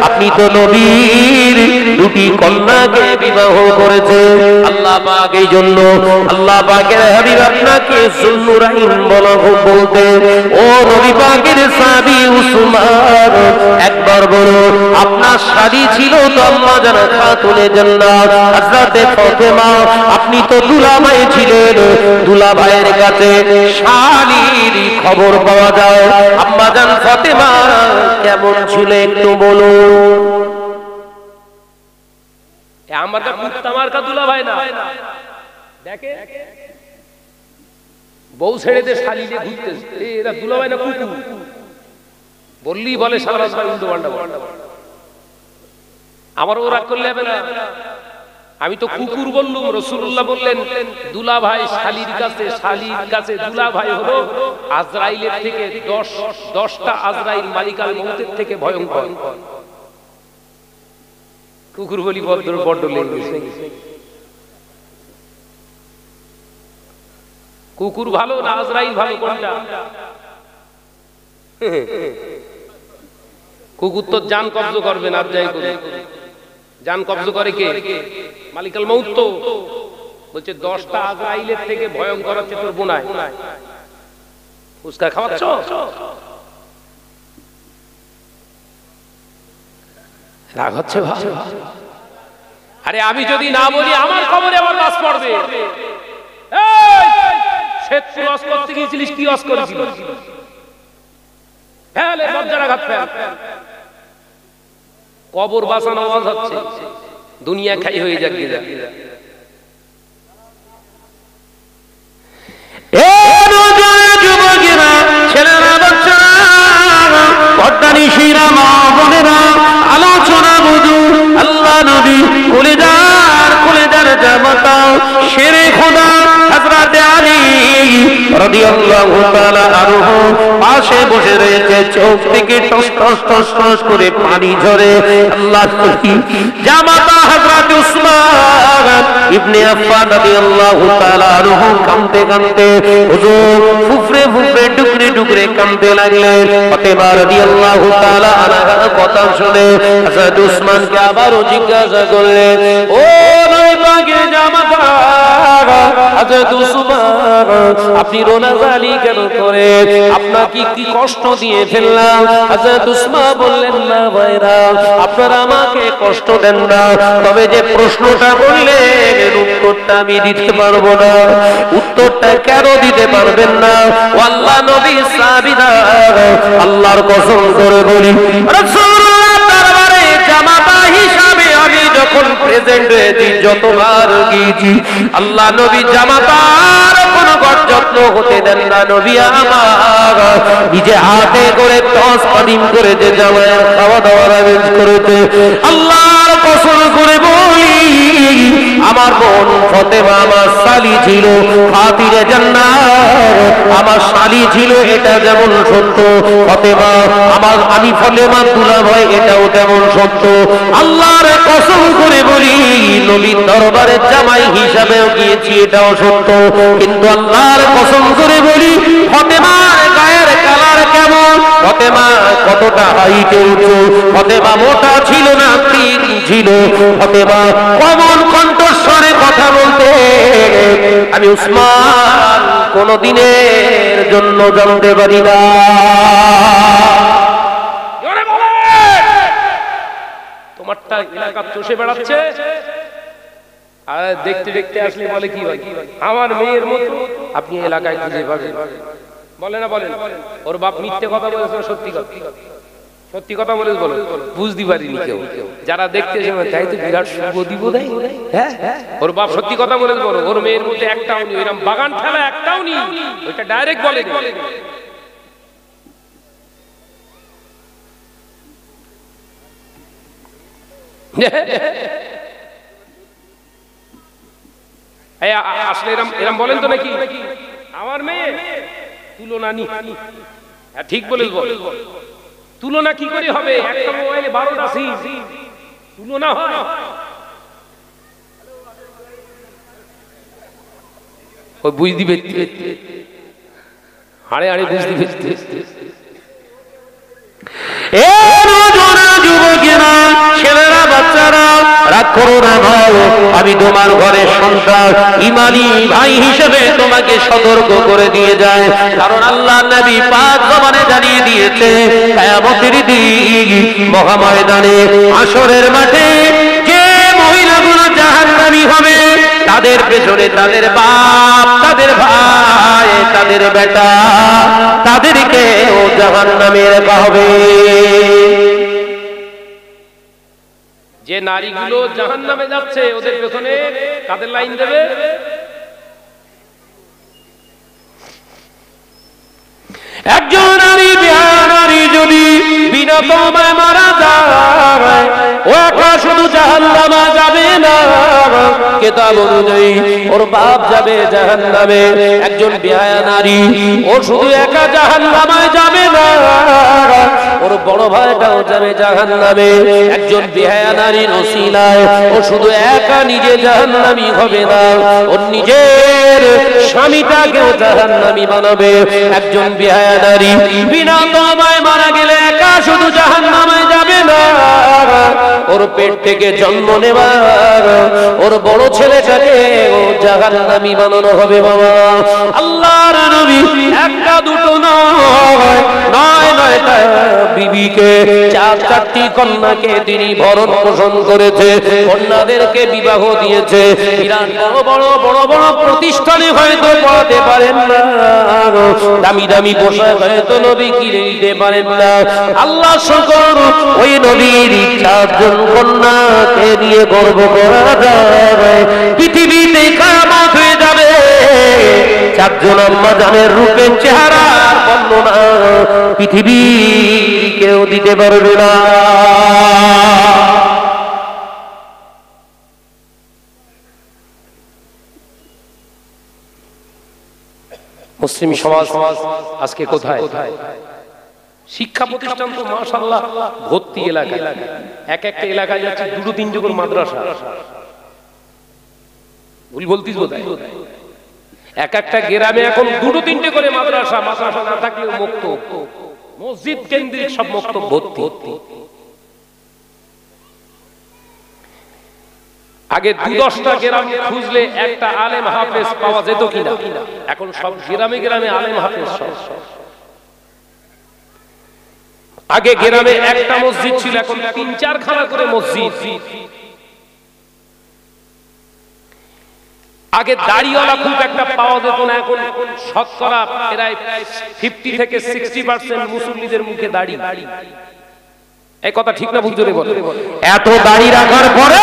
আপনি তো নবীর দুটি কন্যাকে বিবাহ করেছেন। আল্লাহ পাক এই জন্য আল্লাহ পাকের হাবিব আপনাকে জুন্নুরাইন বলতেন। ও নবী পাকের সাহাবী উসমান, একবার বলুন আপনার শাদী ছিল তো আম্মা জান খাতুনে জান্নাত হযরতে ফাতেমা, আপনি তো দুলাভাই ছিলেন, দুলাভাইয়ের কাছে শালীর খবর পাওয়া যায়। আম্মা জান ফাতেমা কেমন ছিল একটু বলুন। আমার কা কুত্তা মার কা দুলাভাই না, দেখে বউ ছেড়ে দিয়ে শালীরে ঘুরতেছে, এরা দুলাভাই না কুকুর বললি বলে সারা রাত উল্টো পাল্টা। আমার ও রাগ করলে হবে না, আমি তো কুকুর বললুম, রাসূলুল্লাহ বললেন দুলাভাই শালীর কাছে দুলাভাই হলো আজরাইলের থেকে 10টা আজরাইল মালিকাল মউতের থেকে ভয়ঙ্কর। কুকুর বলি বড্ড লেগেছে। কুকুর ভালো না আজরাইল ভালো কোনটা? কুকুর তো জান কব্জ করবে না, যাই করে জান কব্জ করে কে? মালিকাল মউত। তো বলছে 10টা আজরাইলের থেকে ভয়ঙ্কর হচ্ছে তোর বোনায়। ফুসকা খাওয়াচ্ছ? রাগ হচ্ছে ভাই? আরে আমি যদি না বলি আমার খবরে আমার লাশ পড়বে। শেখ ওয়াজ করতে গিয়েছিলিস, কি ওয়াজ করেছিলিস? ফেলে বজ্রাঘাত ফেল। কবর বাঁচানো ওয়াজ হচ্ছে, দুনিয়া খাই হয়ে যাক গিয়ে যাক। যুবকেরা, ছেলেরা, বাচ্চারা, পর্দানিশীরা, মা বোনেরা, আলোচনা বুঝুন। আল্লাহ নবী কলেজার জামাতা শেরে খোদা হযরত আলী রাদিয়াল্লাহু তাআলা আনহু পাশে বসে রয়েছে, চোখ থেকে টস টস টস টস করে পানি ঝরে। আল্লাহ নবী জামাতা হযরত উসমান ইবনে আফফান রাদিয়াল্লাহু তাআলা আনহু কাঁদতে কাঁদতে হুজুর ফুফরে ফুফরে টুকরে টুকরে কাঁদতে লাগলেন। ফাতেমা রাদিয়াল্লাহু তাআলা আনহার কথা শুনে হযরত উসমানকে আবারও জিজ্ঞাসা করলেন, ও নবী পাকের জামাতা হযরত উসমান আপনি রোনাজালি কেন করে আপনাকে কি কষ্ট দিয়ে ফেললাম হযরত উসমান বললেন না ভাইরা আপনারা আমাকে কষ্ট দেন না তবে যে প্রশ্নটা করলেন উত্তরটা আমি দিতে পারবো না উত্তরটা কেন দিতে পারবেন না আল্লাহ নবী সাহাবীরা আল্লাহর কসম করে বলি রাসূলুল্লাহ দরবারে জামাতা হিসাবে আমি যখন প্রেজেন্ট হয়েছি যতবার গিয়েছি আল্লাহ নবী জামাতার কোনো যত্ন হতে দেন না নবী আমার নিজে হাতে করে টস কদিম করে যে জামায়ের খাওয়া দাওয়ার আয়োজন করেছে আল্লাহর কসম করে বলি আমার বোন ফাতেমা আমার শালি ছিল খাতিরে জান্নাত আমার শালি ছিল এটা যেমন সত্য ফাতেমা আমার আমি ফাতেমা দুলাভাই এটাও তেমন সত্য আল্লাহর কসম করে বলি নবীর দরবারে জামাই হিসাবেও গিয়েছি এটাও সত্য কিন্তু আল্লাহর কসম করে বলি ফাতেমার গায়ের কালার কেমন ফাতেমা কতটা হাইটে উঁচু ফাতেমা মোটা ছিল না ঠিক ছিল ফাতেমা কেমন কণ্ঠস্বরে কথা বলতে আমি উসমান কোনদিনের জন্য জানতে পারি না তোমারটা এলাকা চষে বেড়াচ্ছে আর দেখতে দেখতে আসলে বলে কি ভাই আমার মেয়ের মতো আপনি এলাকায় খুঁজে পাবেন বলে না বলেন ওর বাপ মিথ্যে কথা বলেছে সত্যি কথা সত্যি কথা বলে বলো বুঝতে পারিনি কেউ যারা দেখতে তাই তো বিরাট শুভ দিব দেয় হ্যাঁ ওর বাপ সত্যি কথা বলে বলো ওর মেয়ের মধ্যে একটাও নেই এরকম বাগান ঠেলা একটাও নেই ওইটা ডাইরেক্ট বলে আসলে এরম বলেন তো নাকি আমার মেয়ে তুলনা নি ঠিক বলে তুলনা কি করে হবে একটা মোবাইলে 12টা সিম তুলনা হয় ওই বুঝ দিবে হাড়ে হাড়ে বুঝ দিবে যুবকেরা ছেলেরা বাচ্চারা রাগ করো না ভাই আমি তোমার ঘরের সন্তান ইমানি ভাই হিসেবে তোমাকে সতর্ক করে দিয়ে যায় কারণ আল্লাহ নবী পাক জবানে জানিয়ে দিয়েছে কিয়ামতের দিন মহাময়দানে হাশরের মাঠে যে মহিলাগুলো জাহান্নামী হবে তাদের পেছনে তাদের বাপ তাদের ভাই তাদের বেটা তাদেরকে ও জাহান্নামে রাখা হবে যে নারীগুলো জাহান্নামে যাচ্ছে ওদের পেছনে কাদের লাইন দেবে একজন নারী বিহার নারী যদি বিনা তওবায় মারা যায় ও একা শুধু জাহান্নামে যাবে না কিতাব অনুযায়ী ওর বাপ যাবে জাহান্নামে একজন বিহায়া নারী ও শুধু একা জাহান্নামে যাবে না ওর বড় ভাইটাও যাবে জাহান্নামে একজন বিহায়া নারীর ওসিলায় ও শুধু একা নিজে জাহান্নামী হবে না ওর নিজের স্বামীটাকেও জাহান্নামী বানাবে একজন বিহায়া নারী বিনা তওবায় মারা গেলে একা শুধু জাহান্নামে যাবে না ওর পেট থেকে জন্ম নেবার ওর বড় ছেলেটাকে ও জাহান্নামী বানানো হবে বাবা আল্লাহর নবী একটা দুটো নয় নয়টা বিবিকে চারটি কন্যাকে তিনি ভরণ পোষণ করেছে কন্যাদেরকে বিবাহ দিয়েছে বিরাট বড় বড় প্রতিষ্ঠানে হয়তো পড়াতে পারেন না দামি দামি পোশাক হয়তো নবী কিনে দিতে পারেন না আল্লাহ শুকর ওই নবীর চারজন কন্যাকে নিয়ে গর্ব করা যাবে পৃথিবীতে কিয়ামত হয়ে যাবে চারজন আম্মা জানের রূপের চেহারার বর্ণনা পৃথিবী কেউ দিতে পারবে না মুসলিম সমাজ আজকে কোথায় শিক্ষা প্রতিষ্ঠান তো মাশাআল্লাহ ভর্তি এলাকায় এক একটা এলাকায় যাচ্ছে দুটো তিনটে করে মাদ্রাসা ভুল বলতিস বোধহয় এক একটা গ্রামে এখন দুটো তিনটে করে মাদ্রাসা না থাকলেও মুক্ত মসজিদ কেন্দ্রিক সব মুক্ত ভর্তি আগে 2-10টা গ্রাম খুঁজলে একটা আলেম হাফেজ পাওয়া যেত কিনা, এখন সব গ্রামে গ্রামে আলেম হাফেজ সব। আগে গ্রামে একটা মসজিদ ছিল, এখন 3-4 খানা করে মসজিদ। আগে দাড়িওয়ালা খুব একটা পাওয়া যেত না, এখন শতকরা প্রায় 50 থেকে 60% মুসল্লিদের মুখে দাড়ি। এই কথা ঠিক না ভুল জোরে বলো? এত দাড়ি রাখার পরে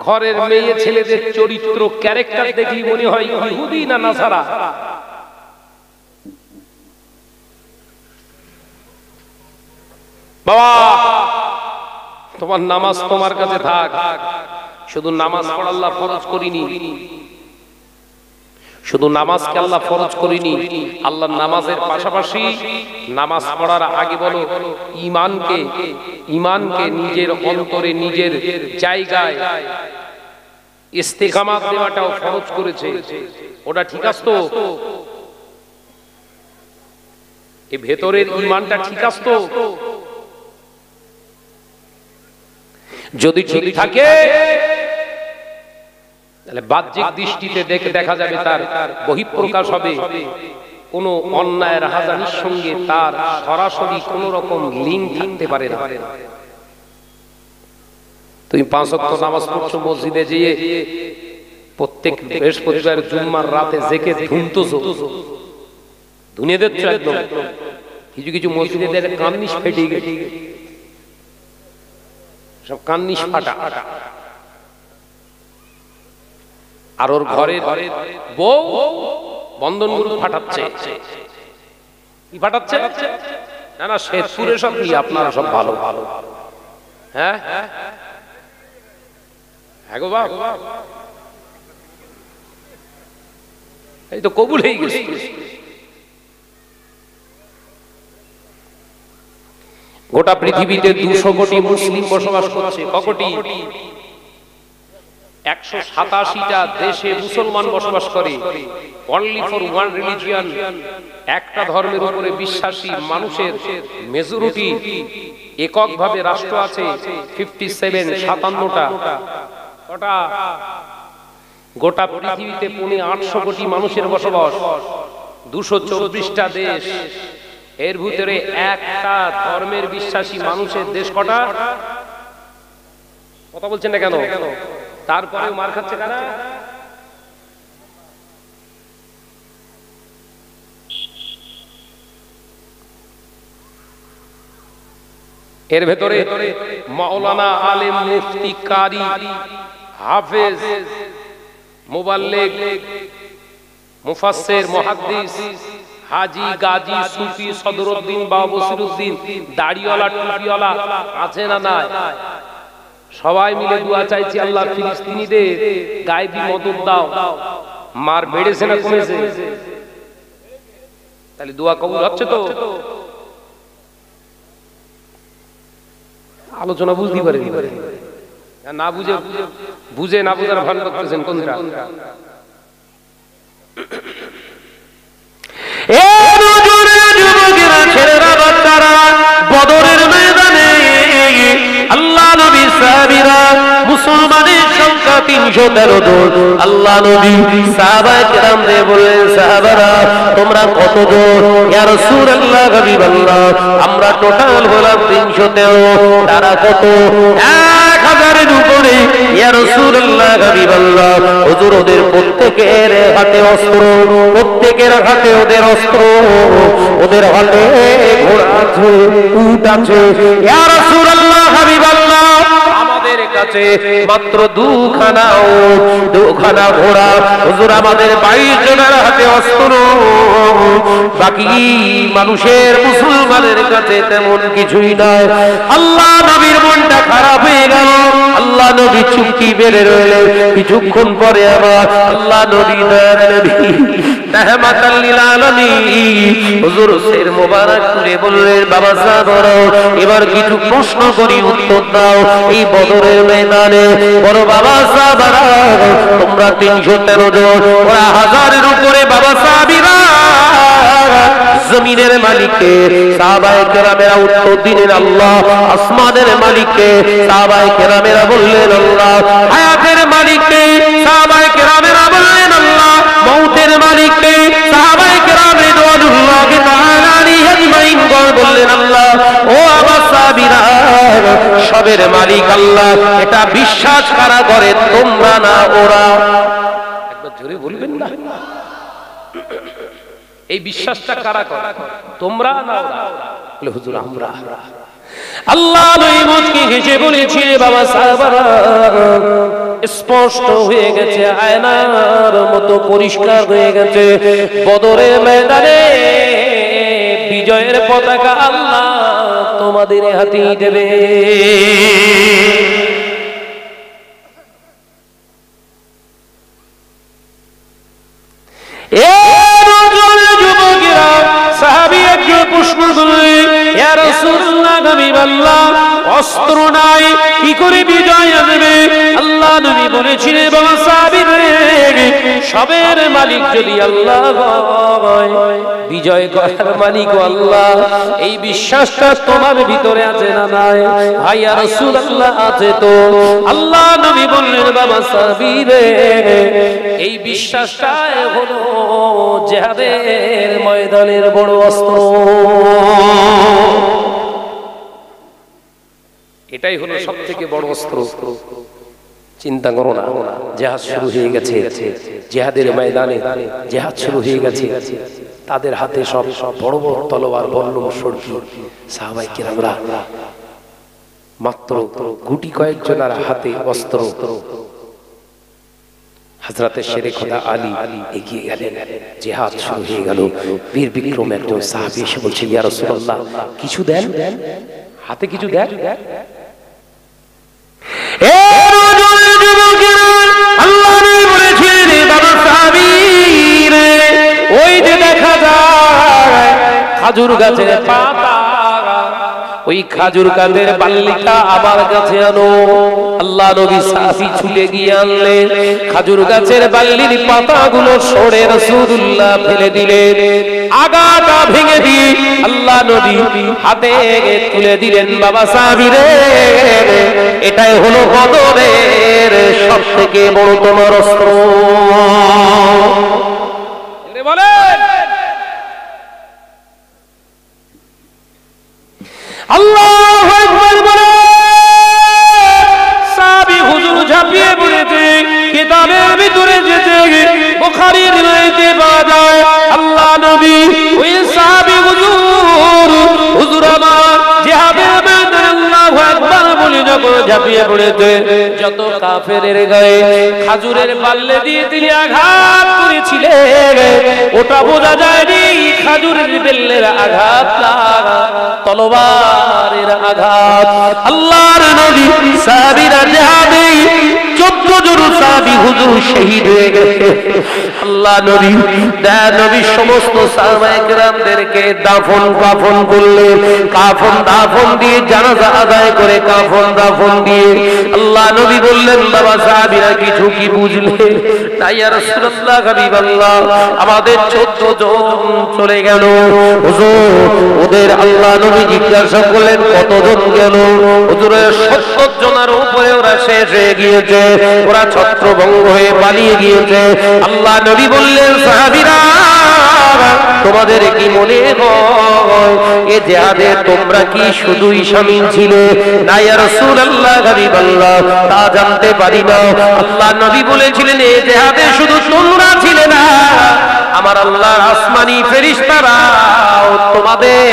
ঘরের মেয়ে ছেলেদের চরিত্র ক্যারেক্টার দেখি মনে হয় ইহুদি না নাসারা। বাবা তোমার নামাজ তোমার কাছে থাক, শুধু নামাজ পড়া আল্লাহ ফরজ করিনি, শুধু নামাজকে আল্লাহ ফরজ করিনি, আল্লাহ নামাজের পাশাপাশি নামাজ পড়ার আগে বলো ঈমানকে নিজের অন্তরে নিজের জায়গায় ইস্তেকামাত দেওয়াটাও ফরজ করেছে। ওটা ঠিক আছে তো? এই ভেতরের ঈমানটা ঠিক আছে তো? যদি ঠিক থাকে তাহলে বাহ্যিক দৃষ্টিতে দেখা যাবে তার বহিঃপ্রকাশ হবে কোন অন্যায় রাহাজানির সঙ্গে তার সরাসরি কোন রকম লিঙ্ক থাকতে পারে না। তুমি 5 ওয়াক্ত নামাজ পড়ছো, মসজিদে গিয়ে প্রত্যেক বৃহস্পতিবার জুম্মার রাতে জেকে ধুনতেছো, ধুনিয়ে দিচ্ছ একদম। কিছু কিছু মসজিদে দেখে কান্নিস ফেটে গেছে, সব কান্নিস ফাটা। আর ওর ঘরের বউ বন্ধন গ্রুপ ফাটাচ্ছে। কি ফাটাচ্ছে? না না, শেরপুরে সব কি আপনারা সব ভালো ভালো। হ্যাঁ হ্যাঁ গো বাবা, এই তো কবুল হয়ে গেছে। গোটা পৃথিবীতে 200 কোটি মুসলিম বসবাস করছে। কটি? 187টা দেশে মুসলমান বসবাস করে। অনলি ফর ওয়ান রিলিজিয়ন, একটা ধর্মের উপরে বিশ্বাসী মানুষের মেজরিটি এককভাবে রাষ্ট্র আছে 57টা। কটা? গোটা পৃথিবীতে 800 কোটি মানুষের বসবাস, 224টা দেশ। এর ভিতরে একটা ধর্মের বিশ্বাসী মানুষের দেশ কটা? কথা বলছেন না কেন? তারপরেও মার খাচ্ছে কারা? এর ভেতরে মাওলানা, আলেম, মুফতি, কারি, হাফেজ, মুবাল্লিগ, মুফাসসির, মুহাদ্দিস, হাজি, গাজী, সুফি, সদরউদ্দিন বা বসিরউদ্দিন, দাড়িওয়ালা, টুপিওয়ালা আছে না নাই? সবাই মিলে দোয়া চাইছি, আল্লাহ ফিলিস্তিনিদের গায়েবী মদদ দাও। মার বেড়েছে না কমেছে? তাহলে দোয়া কবুল হচ্ছে তো? আলোচনা বুঝতে পারেন না, বুঝে না বুঝার ভান করতেছেন কোনটা? ছেলেরা, বাচ্চারা, বদরের ময়দানে আল্লাহ নবী সাহাবীরা, মুসলমানের সংখ্যা 313 জন। আল্লাহ নবী সাহাবায়ে কেরামদের বললেন, সাহাবারা তোমরা কত জন? ইয়া রাসূলুল্লাহ, হাবিবাল্লাহ আমরা টোটাল হলাম 313। তারা কত? 1000-এর উপরে। ইয়া রাসূলুল্লাহ, হাবিবাল্লাহ হুজুর ওদের প্রত্যেকের হাতে অস্ত্র, প্রত্যেকের হাতে ওদের অস্ত্র, ওদের হাতে ঘোড়া আছে, উট আছে। ইয়া রাসূলুল্লাহ, হাবিবাল্লাহ আমাদের কাছে মাত্র 2খানা ঘোড়া। হুজুর আমাদের 22 জনের হাতে অস্ত্র, বাকি মানুষের মুসলমানের কাছে তেমন কিছুই নাই। আল্লাহ নবীর মনটা খারাপ হয়ে গেল। আল্লাহ নবী চুপটি বেড়ে রইলেন। কিছুক্ষণ পরে আবার আল্লাহ নবী রাহমাতাল লিল আলামিন হুজুর সির মোবারক করে বললেন, বাবা সাহাবারা এবার কিছু প্রশ্ন করি, উত্তর দাও। এই বদরের ময়দানে বড় বাবা সাহাবারা তোমরা 313 জন, ওরা 1000-এর উপরে। বাবা সাহাবীরা জমিনের মালিককে? সাহাবায়ে কেরামেরা উত্তর দিলেন আল্লাহ। আসমানের মালিককে? সাহাবায়ে কেরামেরা বললেন আল্লাহ। হায়াতের মালিককে? সাহাবায়ে কেরামেরা বললেন আল্লাহ। মউতের মালিককে? সাহাবায়ে কেরাম রিদওয়ানুল্লাহি তাআলা আলাইহিম আজমাইন বললেন আল্লাহ। ও আমার সাহাবীরা, সবের মালিক আল্লাহ। এটা বিশ্বাস কারা করে? তোমরা না ওরা? একবার জোরে বলবেন না? এই বিশ্বাসটা কারা করে? তোমরা না ওরা? বলে হুজুর আমরা। আল্লাহ নবী মুচকি হেসে বলেছে, বাবা সাহাবারা, স্পষ্ট হয়ে গেছে, আয়নার মতো পরিষ্কার হয়ে গেছে। বদরের ময়দানে বিজয়ের পতাকা আল্লাহ তোমাদের হাতেই দেবে। অস্ত্র নাই, কি করে বিজয় আসবে? আল্লাহ নবী বলেছিলেন, বাবা সাহাবীরা, সবের মালিক যদি আল্লাহ হয়, বিজয় করার মালিক আল্লাহ। এই বিশ্বাসটা তোমার ভিতরে আছে না নাই? ভাই ইয়া রাসূলুল্লাহ, আছে তো। আল্লাহ নবী বললেন, বাবা সাহাবীরা, এই বিশ্বাসটা হলো জিহাদের ময়দানের বড় অস্ত্র। এটাই হলো সবথেকে বড় অস্ত্র। চিন্তা করো না, জিহাদ শুরু হয়ে গেছে, জিহাদের ময়দানে জিহাদ শুরু হয়ে গেছে। তাদের হাতে সব বড় বড় তলোয়ার, বল্লম, সড়কি। সাহাবায়ে কেরামরা মাত্র গুটি কয়েকজনের হাতে অস্ত্র। হযরতে শেরে খোদা আলী এগিয়ে গেলেন, জিহাদ শুরু হয়ে গেল। বীর বিক্রম একজন সাহাবী এসে বলছে, ইয়া রাসূলুল্লাহ, কিছু দেন, হাতে কিছু দেন। ওই যে দেখা যায় খাজুর গাছের পাতা, ওই খাজুর গাছের বাল্লিটা আমার কাছে আনো। আল্লাহ নবী সাহাবী ছুটে গিয়ে আনলেন। খাজুর গাছের বাল্লির পাতাগুলো সরে রাসূলুল্লাহ ফেলে দিলেন। আগাটা ভেঙে দিয়ে আল্লাহ নবী হাতে তুলে দিলেন। বাবা সাহাবীরে, এটাই হলো বদরের সবথেকে বড় তোমার অস্ত্র। বলেন আল্লাহু আকবার। বলে সাহাবী হুজুর ঝাঁপিয়ে পড়েছে। কিতাবের ভিতরে যেতে বুখারীর riwayate পাওয়া যায়, আল্লাহ নবী ওই সাহাবী হুজুর আমার জিহাদের ময়দানে আল্লাহু আকবার বলে যখন ঝাঁপিয়ে পড়েছে, যত কাফেরের গায়ে খাজুরের বাল্লে দিয়ে তিনি আঘাত করেছিলেন, ওটা বোঝা যায়নি খাজুরের বেল্লের আঘাত না, তলোয়ারের আঘাত। আল্লাহর নবী সাহাবীরা জিহাদে 14 জন সাহাবী হুজুর শহীদ হয়ে গেছে। আল্লাহ নবী নবী সমস্ত সাহাবায়ে কেরামদেরকে দাফন কাফন করলেন। কাফন দাফন দিয়ে জানাজা আদায় করে কাফন দাফন দিয়ে আল্লাহ নবী বললেন, বাবা সাহাবীরা কিছু কি বুঝলে? তাই ইয়া রাসূলুল্লাহ, হাবিবাল্লাহ, আমাদের 14 জন চলে গেল হুজুর। ওদের আল্লাহ নবী জিজ্ঞাসা করলেন, কতজন গেল? হুজুর 70 জনের উপরে ওরা শেষ হয়ে গিয়েছে, ওরা ছত্রভঙ্গ হয়ে পালিয়ে গিয়েছে। আল্লাহ নবী বললেন, সাহাবীরা, তোমাদের কি মনে হয় এ জিহাদে তোমরা কি শুধুই শামিল ছিলে? না ইয়া রাসূলুল্লাহ, হাবিবাল্লাহ, তা জানতে পারি না। আল্লাহ নবী বলেছিলেন, এ জিহাদে শুধু তোমরা ছিলে না, আমার আল্লাহর আসমানি ফেরেশতারাও তোমাদের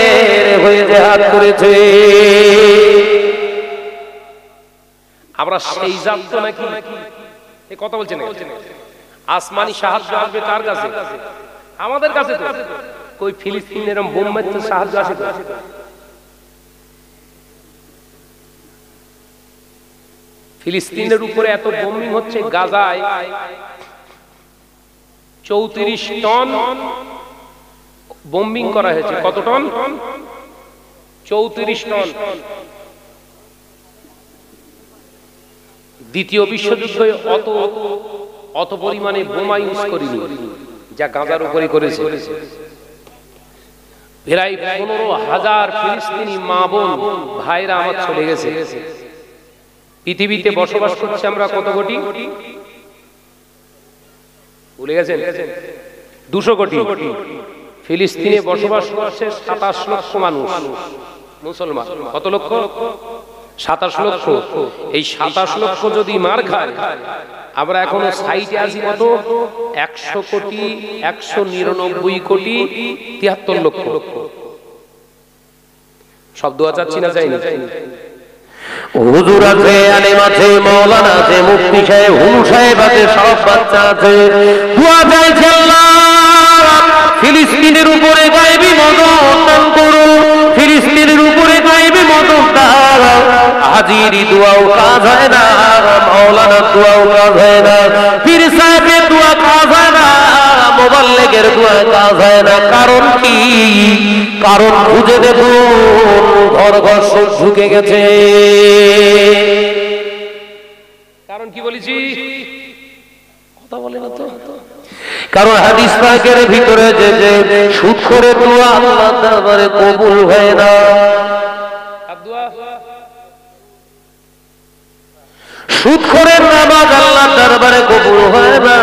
হয়ে জিহাদ করেছে। আমরা সেই জাত তো নাকি? এই কথা বলছেন, আসমানি সাহায্য আসবে কার কাছে? আমাদের কাছে তো। কই ফিলিস্তিনের বোম মারতে সাহায্য আসে তো? ফিলিস্তিনের উপরে এত বোমিং হচ্ছে, গাজায় 34 টন বোম্বিং করা হয়েছে। কত টন? 34 টন। দ্বিতীয় বিশ্বযুদ্ধে অত পরিমাণে বোমা ইউজ করিনি যা গাজার উপরে করেছে। প্রায় 15,000 ফিলিস্তিনি মা বোন ভাইরা আমার চলে গেছে। পৃথিবীতে বসবাস করছে আমরা কত কোটি ভুলে গেছেন? 200 কোটি। ফিলিস্তিনে বসবাস করছে 27 লক্ষ মানুষ মুসলমান। কত লক্ষ? 27 লক্ষ। এই 27 লক্ষ যদি মার খায়, আমরা এখনো সাইটে আছি কত? 100 কোটি 199 কোটি 73 লক্ষ। শব্দ চাচ্ছি না চাইনি? হুজুর আছে, আলেম আছে, মাওলানা আছে, মুফতি সাহেব, হুজুর সাহেব আছে, সব বাচ্চা আছে। দোয়া চাইছে আল্লাহ ফিলিস্তিনের উপরে গায়েবী মদদ দান করো, ফিলিস্তিনের উপরে গায়েবী মদদ দাও। হাজিরি দোয়াও কাজ হয় না, মাওলানার দোয়াও কাজ হয় না, পীর সাহেবের দোয়া কাজ হয় না, মুবাল্লিগের দোয়া কাজ হয় না। কারণ কি? কারণ খুঁজে দেখুন, ঘর ঘর সব ঢুকে গেছে। কারণ কি বলেছি? কথা বলে না তো। কারণ হাদিস পাকের ভিতরে যে সুদ করে দোয়া আল্লাহর দরবারে কবুল হয় না। সুদ করে নামাজ আল্লাহর দরবারে কবুল হয় না,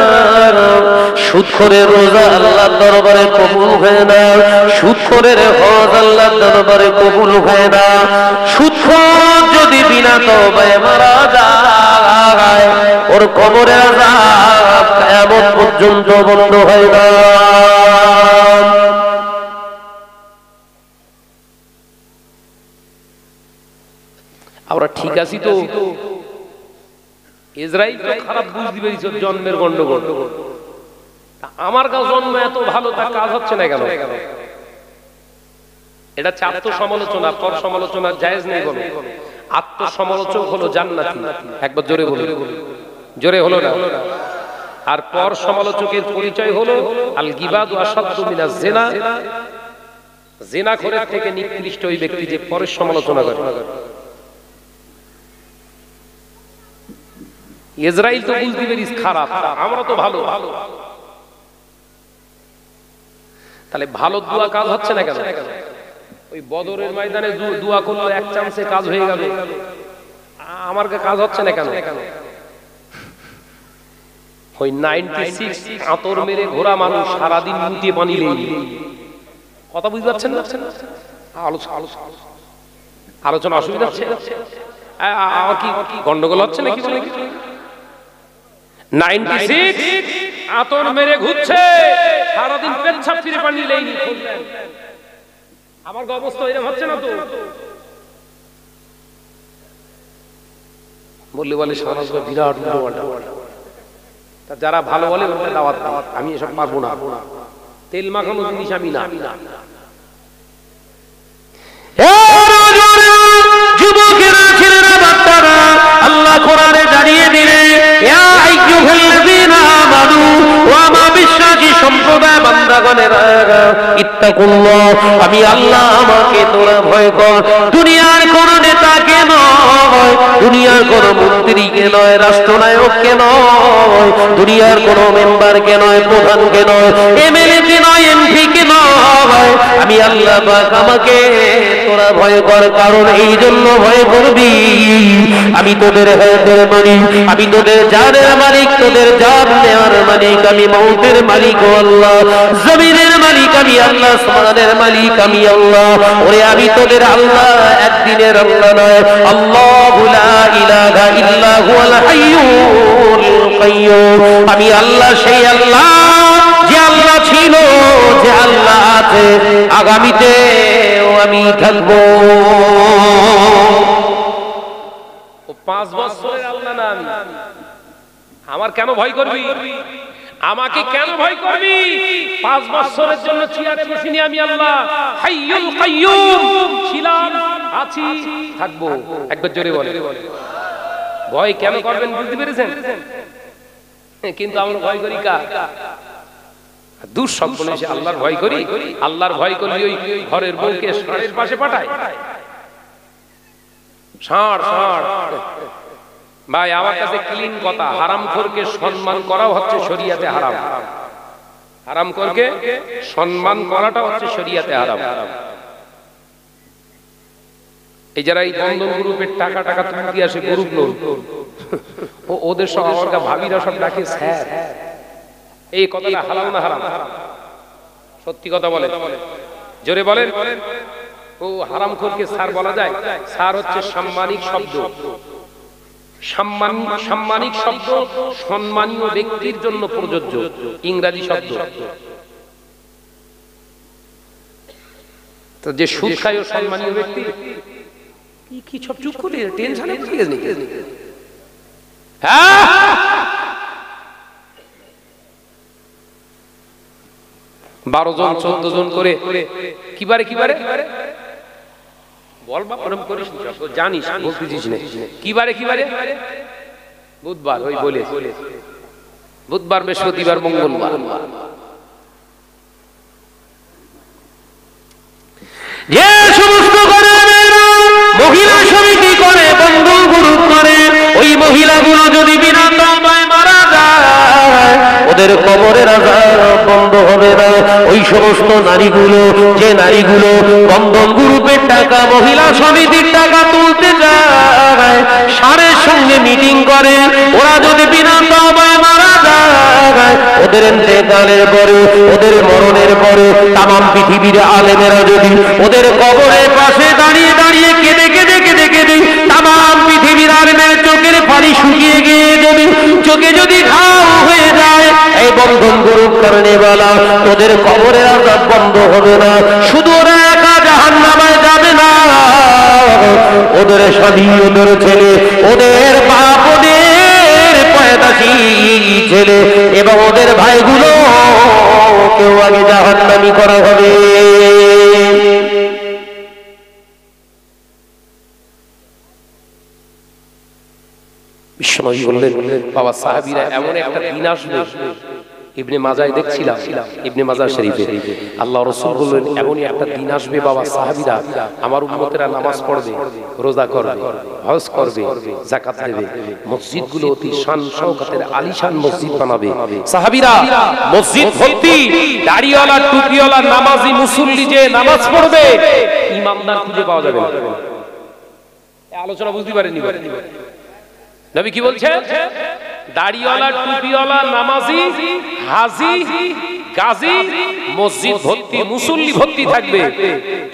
সুদ করে রোজা আল্লাহর দরবারে কবুল হয় না, সুদ করে হজ আল্লাহর দরবারে কবুল হয় না। সুদখোর যদি বিনা তওবায় মারা যায়, ওর কবরের আযাব কিয়ামত পর্যন্ত বন্ধ হয় না। আমরা ঠিক আছি তো? ইসরায়েল তো খারাপ বুঝতে পেরেছে জন্মের গন্ডগোল। আমার কাছে জন্ম এত ভালো, তা কাজ হচ্ছে না কেন? এটা আত্মসমালোচনা, পর সমালোচনা জায়েজ নেই বলো। আত্মসমালোচক হলো জান্নাতি। একবার জোরে বলো। জোরে হলো না? আর পর সমালোচকের পরিচয় হলো আল গিবাদু আসাদ্দু মিনাজ জিনা। জিনাখোরের থেকে নিকৃষ্ট ওই ব্যক্তি যে পরের সমালোচনা করে। ইসরায়েল তো বুঝতে পেরিস খারাপ, আমরা তো ভালো। তাহলে ভালো দোয়া কাজ হচ্ছে না কেন? ওই বদরের ময়দানে দোয়া করলো, এক চান্সে কাজ হয়ে গেল, আমার কাজ হচ্ছে না কেন? ওই 96 আতর মেরে ঘোরা মানুষ সারাদিন মুতিয়ে পানি লেই। কথা বুঝতে পারছেন না? আলোচনা অসুবিধা হচ্ছে? আমার কি গন্ডগোল হচ্ছে নাকি? 96 আতর মেরে ঘুরছে, সারাদিন পেচ্ছাপ ফিরে পানি লেইনি। আমার অবস্থা এরকম হচ্ছে না তো? বললে বলে সারা বিরাট যারা ভালো বলে দাওয়াত, আমি এসব পারবো না। তেল মাখানো জিনিস আমি না। যুবকেরা, ছেলেরা, বাচ্চারা, আল্লাহ কোরআনে জানিয়ে দিলে ইয়া আইয়ুহাল্লাযীনা আমানু, ও আমার বিশ্বাসী সম্প্রদায় বান্দাগণেরা, ইত্তাকুল্লাহ, আমি আল্লাহ, আমাকে তোরা ভয় কর। দুনিয়ার কোন নেতাকে নয়, দুনিয়ার কোন মন্ত্রীকে নয়, রাষ্ট্রনায়ককে নয়, দুনিয়ার কোন মেম্বারকে নয়, প্রধানকে নয়, এমএলএ কে নয়, এমপি কে নয়, আমি আল্লাহ পাক, আমাকে তোরা ভয় কর। কারণ এই জন্য ভয় করবি, আমি তোদের হায়াতের মালিক, আমি তোদের জানের মালিক, তোদের জান নেওয়ার মালিক আমি, মৌতের মালিক ও আল্লাহ, জমিনের মালিক আমি আল্লাহ, আসমানের মালিক আমি আল্লাহ। ওরে আমি তোদের আল্লাহ, একদিনের আল্লাহ নয়। আল্লাহু লা ইলাহা ইল্লা হুয়াল হাইয়ুল কাইয়্যুম, আমি আল্লাহ, সেই আল্লাহ যে আল্লাহ ছিল, যে আল্লাহ আছে, আগামীতে আমি থাকবো। 5 বছরের আল্লাহ না আমি, আমার কেন ভয় করবি? আমাকে কেন ভয় করবি? 5 বছরের জন্য চেয়ারে বসিনি আমি আল্লাহ, হাইয়ুল কাইয়্যুম, ছিলাম, আছি, থাকবো। একবার জোরে বলে। ভয় কেন করবেন বুঝতে পেরেছেন? কিন্তু আমরা ভয় করি কার? দুঃস্বপ্ন এসে আল্লাহর ভয় করি। আল্লাহর ভয় করলে ওই ঘরের বউকে ষাঁড়ের পাশে পাঠায়। ষাঁড় ভাই, আমার কাছে ক্লিন কথা, হারামখোরকে সম্মান করাও হচ্ছে শরীয়তে হারাম। হারামখোরকে সম্মান করাটা হচ্ছে শরীয়তে হারাম। এই যারা এই বন্ধন গ্রুপের টাকা তুলতে আসে, গ্রুপ লোক, ওদের সব আমার ভাবিরা সব ডাকে স্যার। এই কথাটা হালাল না হারাম? সত্যি কথা বলে, জোরে বলেন। ও হারামখোরকে স্যার বলা যায়? স্যার হচ্ছে সাম্মানিক শব্দ। সাম্মানিক শব্দ সম্মানীয় ব্যক্তির জন্য প্রযোজ্য ইংরেজি শব্দ। তো যে সুদ খায় ও সম্মানীয় ব্যক্তি? কি সব চুপ করে টেনশনে পড়ে গেছে? হ্যাঁ, 12 জন 14 জন করে কিবারে বল বা পরম করিস, জানিস বলতেছিস না। কিবারে বুধবার, ওই বলে বুধবার, বৃহস্পতিবার, মঙ্গলবার। যে সমস্ত করে মহিলা সমিতি করে, বন্ধু গ্রুপ করে, ওই মহিলাগুলো যদি বিনা তওবায় মারা যায়, ওদের কবরের আযাব বন্ধ হবে না। ওই সমস্ত নারীগুলো, যে নারীগুলো বন্ধন গ্রুপের টাকা, মহিলা সমিতির টাকা তুলতে যায়, সারের সঙ্গে মিটিং করে, ওরা যদি বিনা তওবায় মারা যায়, ওদের ইন্তেকালের পরে, ওদের মরণের পরে তামাম পৃথিবীর আলেমেরা যদি ওদের কবরের পাশে দাঁড়িয়ে কেঁদে তামাম পৃথিবীর আলেমের চোখের পানি শুকিয়ে গিয়ে চোখে যদি ঘাও হয়ে যায়, এই বন্ধন গ্রুপ কারণে বলা ওদের কবরের আযাব বন্ধ হবে না। শুধু ওরা একা জাহান্নামে যাবে না, ওদের স্বামী, ওদের ছেলে, ওদের বাপ, ওদের পয়দাশী ছেলে এবং ওদের ভাইগুলো কেউ আগে জাহান্নামী করা হবে। বিশ্বনবী বললেন, বাবা সাহাবীরা এমন একটা দিন আসবে, ইবনে মাজায় দেখছিলাম, ইবনে মাজাহ শরীফে আল্লাহ রাসূল বললেন এমনই একটা দিন আসবে বাবা সাহাবীরা, আমার উম্মতেরা নামাজ পড়বে, রোজা করবে, হজ করবে, যাকাত দেবে, মসজিদগুলো অতি শান শওকতের আলিশান মসজিদ বানাবে। সাহাবীরা মসজিদ ভর্তি দাড়িওয়ালা, টুপিওয়ালা, নামাজি মুসল্লি যে নামাজ পড়বে, ইমামদার খুঁজে পাওয়া যাবে না। এই আলোচনা বুঝতে পারেননি? নবী কি বলছেন? দাড়িওয়ালা, টুপিওয়ালা, নামাজি, হাজি, গাজী মসজিদ ভর্তি, মুসল্লি ভর্তি থাকবে,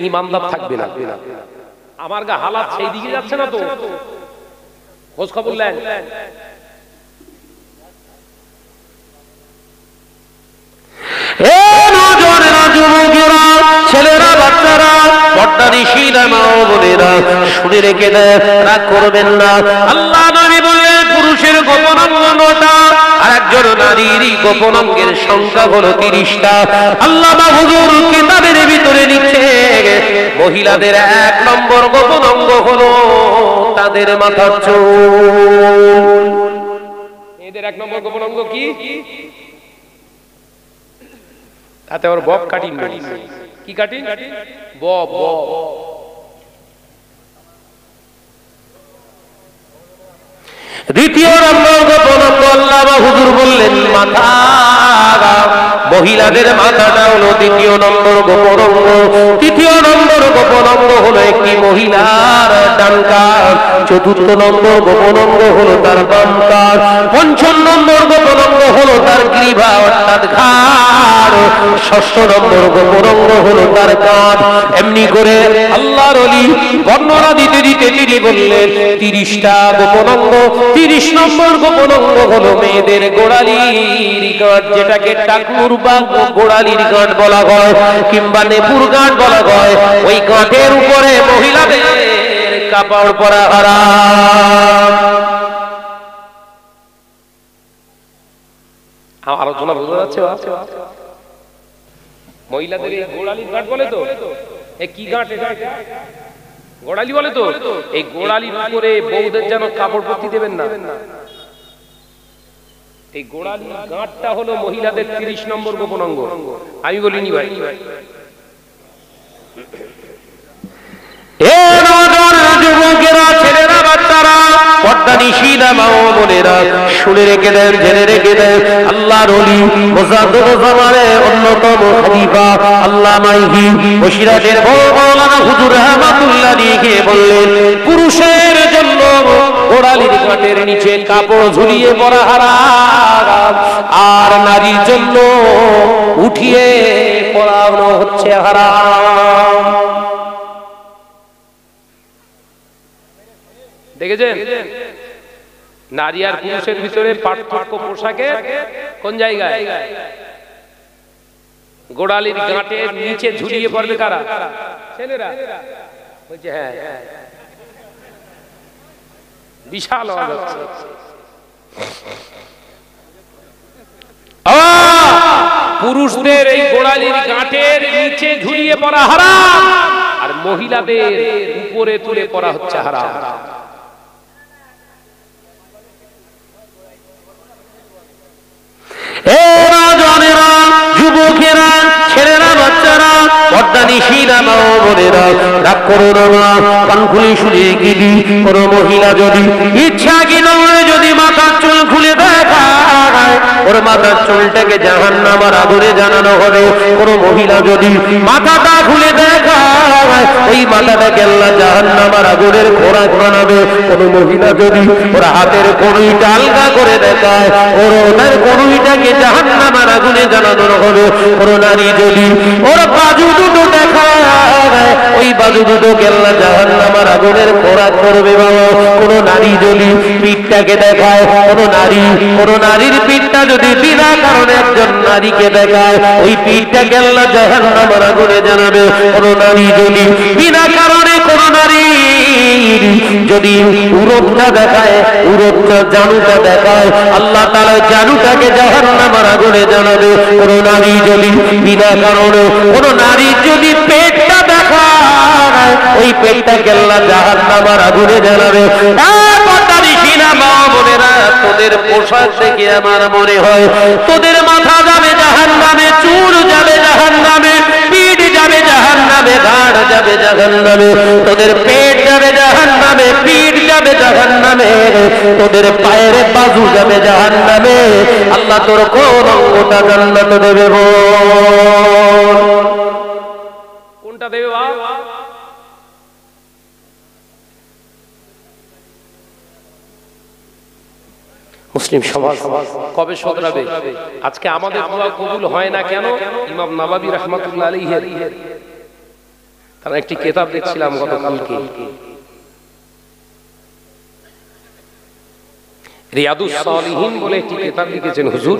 ইমামদার থাকবে না। আমার গা হালাত সেই দিকে যাচ্ছে না তো? খোঁজ খবর নেন। ছেলেরা, বাচ্চারা, পর্দানিশীরা, মা ও বোনেরা, শুনে রেখে দেন, রাগ করবেন না। আল্লাহ নবী বলেন পুরুষের গোপন অঙ্গ 9টা, আর একজন নারীর গোপন অঙ্গের সংখ্যা হলো 30টা। আল্লাহ হুজুর কিতাবের ভিতরে লিখছে, মহিলাদের 1 নম্বর গোপন অঙ্গ হলো তাদের মাথার চুল। এদের 1 নম্বর গোপন অঙ্গ কি? তাতে আবার বব কাটিং নেই। কি কাটিং? বব। দ্বিতীয় নম্বর গোপন অঙ্গ আল্লাহ হুজুর বললেন মাথা। মহিলাদের মাথাটা হলো 2য় নম্বর গোপন অঙ্গ। 3য় নম্বর গোপন অঙ্গ হলো একটি মহিলার ডান কাঁধ। 4র্থ নম্বর গোপন অঙ্গ হলো তার বাম কাঁধ। 5ম নম্বর গোপন অঙ্গ হলো তার গ্রীবা অর্থাৎ ঘাড়। 6ষ্ঠ নম্বর গোপন অঙ্গ হলো তার কাঁধ। এমনি করে আল্লাহর ওলি বর্ণনা দিতে তিনি বললেন 30টা গোপন অঙ্গ। 30 নম্বর গোপন অঙ্গ হলো মেয়েদের গোড়ালির গাঁট, যেটাকে টাকুর বা গোড়ালির গাঁট বলা হয় কিংবা নেপুর গাঁট বলা হয়। ওই গাঁটের উপরে মহিলাদের কাপড় পরা হারাম। আলোচনা বোঝা যাচ্ছে? মহিলাদের এই গোড়ালির গাঁট বলে তো, কি গাঁট? গোড়ালি বলে তো। এই গোড়ালির উপরে বউদের যেন কাপড় পরতে দেবেন না। এই গোড়ালির গাঁটটা হলো মহিলাদের 30 নম্বর গোপন অঙ্গ। আমি বলিনি ভাই। যুবকেরা, ছেলেরা, বাচ্চারা, পর্দা নিশিনা মা ও বোনেরা শুনে রেখে দেন, জেনে রেখে দেন, আল্লাহর ওলি মুজাদ্দিদুল জামানের অন্যতম খলিফা আল্লামা বসিরাটের মাওলানা হুজুর রহমাতুল্লাহ আলাইহি বললেন, পুরুষের জন্য গোড়ালির ঘাটের নিচে কাপড় ঝুলিয়ে পরা হারাম, আর নারীর জন্য উঠিয়ে পরানো হচ্ছে হারাম। দেখেছেন নারী আর পুরুষের ভিতরে পার্থক্য পোশাকে কোন জায়গায়? গোড়ালির গাঁটের নিচে ঝুলিয়ে পড়বে কারা? ছেলেরা। বলছে হ্যাঁ, বিশাল আওয়াজ হচ্ছে। পুরুষদের এই গোড়ালির গাঁটের নিচে ঝুলিয়ে পড়া হারাম, আর মহিলাদের উপরে তুলে পড়া হচ্ছে হারাম। যুবকেরা, ছেলেরা, বাচ্চারা, পর্দা নিশিনা মা ও বোনেরা, রাগ করো না, কান খুলে শুনে গেলি। কোন মহিলা যদি ইচ্ছা কি নয় যদি মাথার চুল খুলে দেখায়, ওর মাথার চুলটাকে জাহান্নামের আগুনে জানানো হবে। কোন মহিলা যদি মাথাটা খুলে দেখায়, ওই মাথাটাকে আল্লাহ জাহান্নামের আগুনের খোরাক বানাবে। কোন মহিলা যদি ওর হাতের কনুইটা আলগা করে দেখায়, ওর ওনার কনুইটাকে জাহান্নামের আগুনে জানানো হবে। কোন নারী যদি ওর বাজু দুটো দেখায়, ওই বাজু দুটোকে আল্লাহ জাহান্নামের আগুনের খোরাক করবে বাবা। কোন নারী যদি পিঠটাকে দেখায়, কোন নারীর পিঠটা যদি বিনা কারণে একজন নারীকে দেখায়, ওই পিঠটাকে আল্লাহ জাহান্নামের আগুনে জানাবে। কোন নারী যদি বিনা কারণে কোন নারী যদি উরতটা দেখায়, উরতটা জানুটা দেখায়, আল্লাহ তাআলা জানুটাকে জাহান্নামের আগুনে জানাবে। কোন নারী যদি বিনা কারণে কোন নারী যদি পেটটা দেখায়, ওই পেটটাকে আল্লাহ জাহান্নামের আগুনে জানাবে। তোদের পোশাক দেখে আমার মনে হয় তোদের মাথা যাবে জাহান্নামে, চুল যাবে জাহান্নামে, পিঠ যাবে জাহান্নামে, ঘাড় যাবে জাহান্নামে, তোদের পেট যাবে জাহান্নামে, পিঠ যাবে জাহান্নামে, তোদের পায়ের বাজু যাবে জাহান্নামে। আল্লাহ তোর কোন অঙ্গটা জান্নাত দেবে? কোনটা দেবে বাবা? মুসলিম সমাজ কবে শুধরাবে? আজকে আমাদের দোয়া কবুল হয় না কেন? ইমাম নাওয়াবী রাহমাতুল্লাহ আলাইহি তার একটি কিতাব দেখছিলাম গতকালকে, রিয়াদুস সালিহিন বলে একটি কিতাব লিখেছেন হুজুর।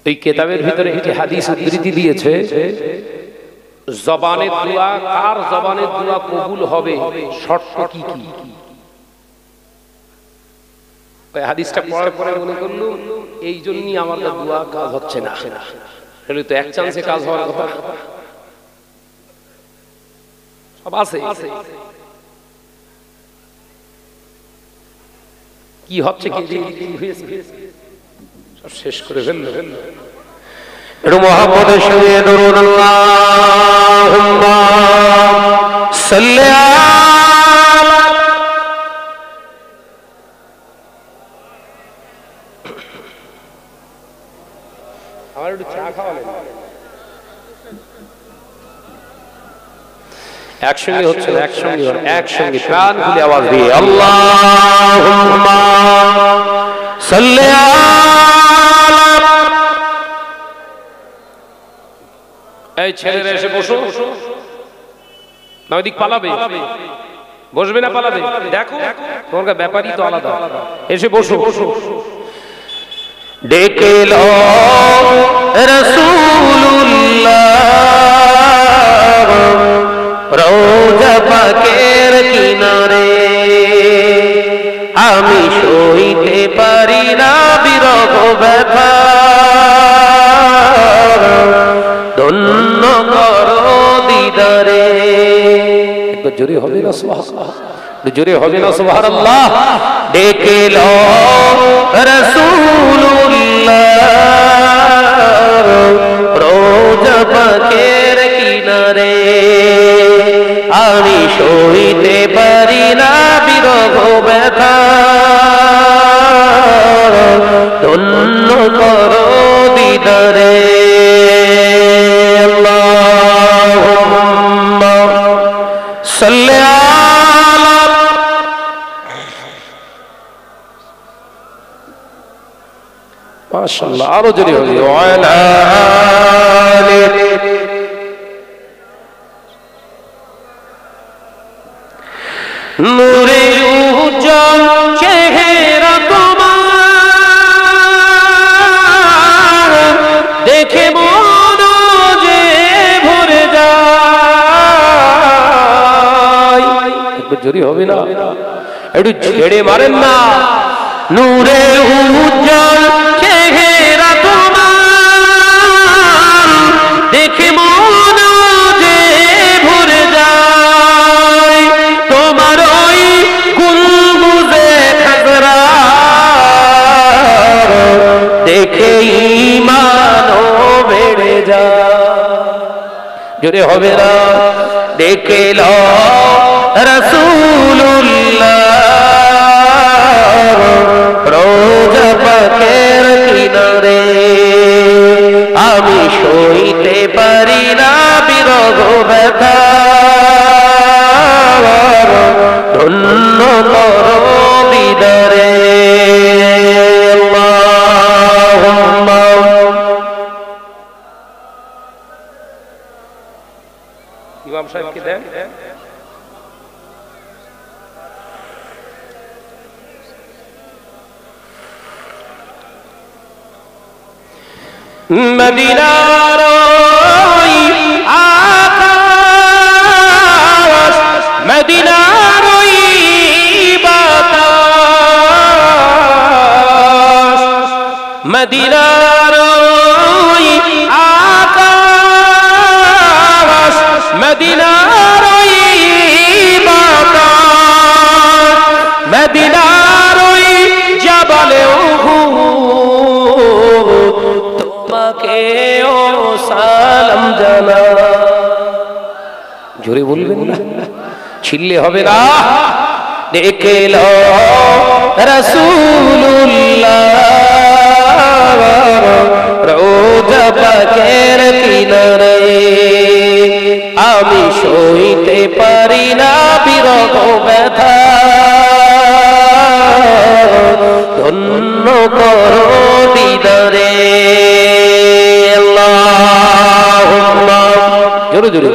এই কিতাবের ভিতরে একটি হাদিস উদ্ধৃতি দিয়েছে, জবানের দোয়া, কার জবানের দোয়া কবুল হবে, শর্ত কি কি? হাদিসটা পড়ার পরে মনে করলুম এই জন্যই আমার দোয়া কাজ হচ্ছে না। হলে তো এক চান্সে কাজ হওয়ার কথা, সব আছে। কি হচ্ছে কি সব শেষ করে ফেললো। একটু মুহাম্মদের সঙ্গে দরুদ আল্লাহুম্মা সাল্লি আলা। আমার একটু চা খাওয়ালেন। একসঙ্গে হচ্ছে, একসঙ্গে প্রাণ খুলে আওয়াজ দিয়ে আল্লাহুম্মা সাল্লি আলা। এই ছেলেরা এসে বসো না, ওইদিক পালাবে? বসবে না পালাবে? দেখো তোমার ব্যাপারই তো আলাদা। এসে বসো। ডেকে লো রাসূলুল্লাহ রওজা পাকের কিনারে, আমি সইতে পারি না বিরহ ব্যথা, ধন্য করো দিদারে। একটু জোরে হবে না সুবহানাল্লাহ, জোরে হবে না সুবহানাল্লাহ। ডেকে লো রাসূলুল্লাহ রওজা পাকের কিনারে, আমি সইতে পারি না সাল্লি আলা মাশাআল্লাহ আরো জোরে হবে ওয়ালা আলি নূরে উজ্জ্বল চেহারা তোমার দেখে মন যে ভরে যায় একটু জোরে হবে না একটু ছেড়ে মারেন না নূরে উজ্জ্বল চেহারা তোমার দেখে মন যে ভরে যায় তোমার ওই গুলগুজে খাজরা দেখে ঈমানও বেড়ে যায় জোরে হবে না দেখে লো রাসূলুল্লাহ রোজা পাকের কিনারে আমি সইতে পারি না বিরহ ব্যথা ধন্য কর দিদারে আল্লাহুম্মা ইমাম সাহেব কি দেন মদিনার ওই আকাশ মদিনার ওই বাতাস মদিনার ওই আকাশ মদিনার ওই বাতাস মদিনার ওই জাবালে সালাম জানা জোরে বলবেন না ছিললে হবে না দেখে লো রাসূলুল্লাহ রোজা পাকের কিনারে আমি সইতে পারি না বিরহ ব্যথা ধন্য করো দিদারে জোরে জোরে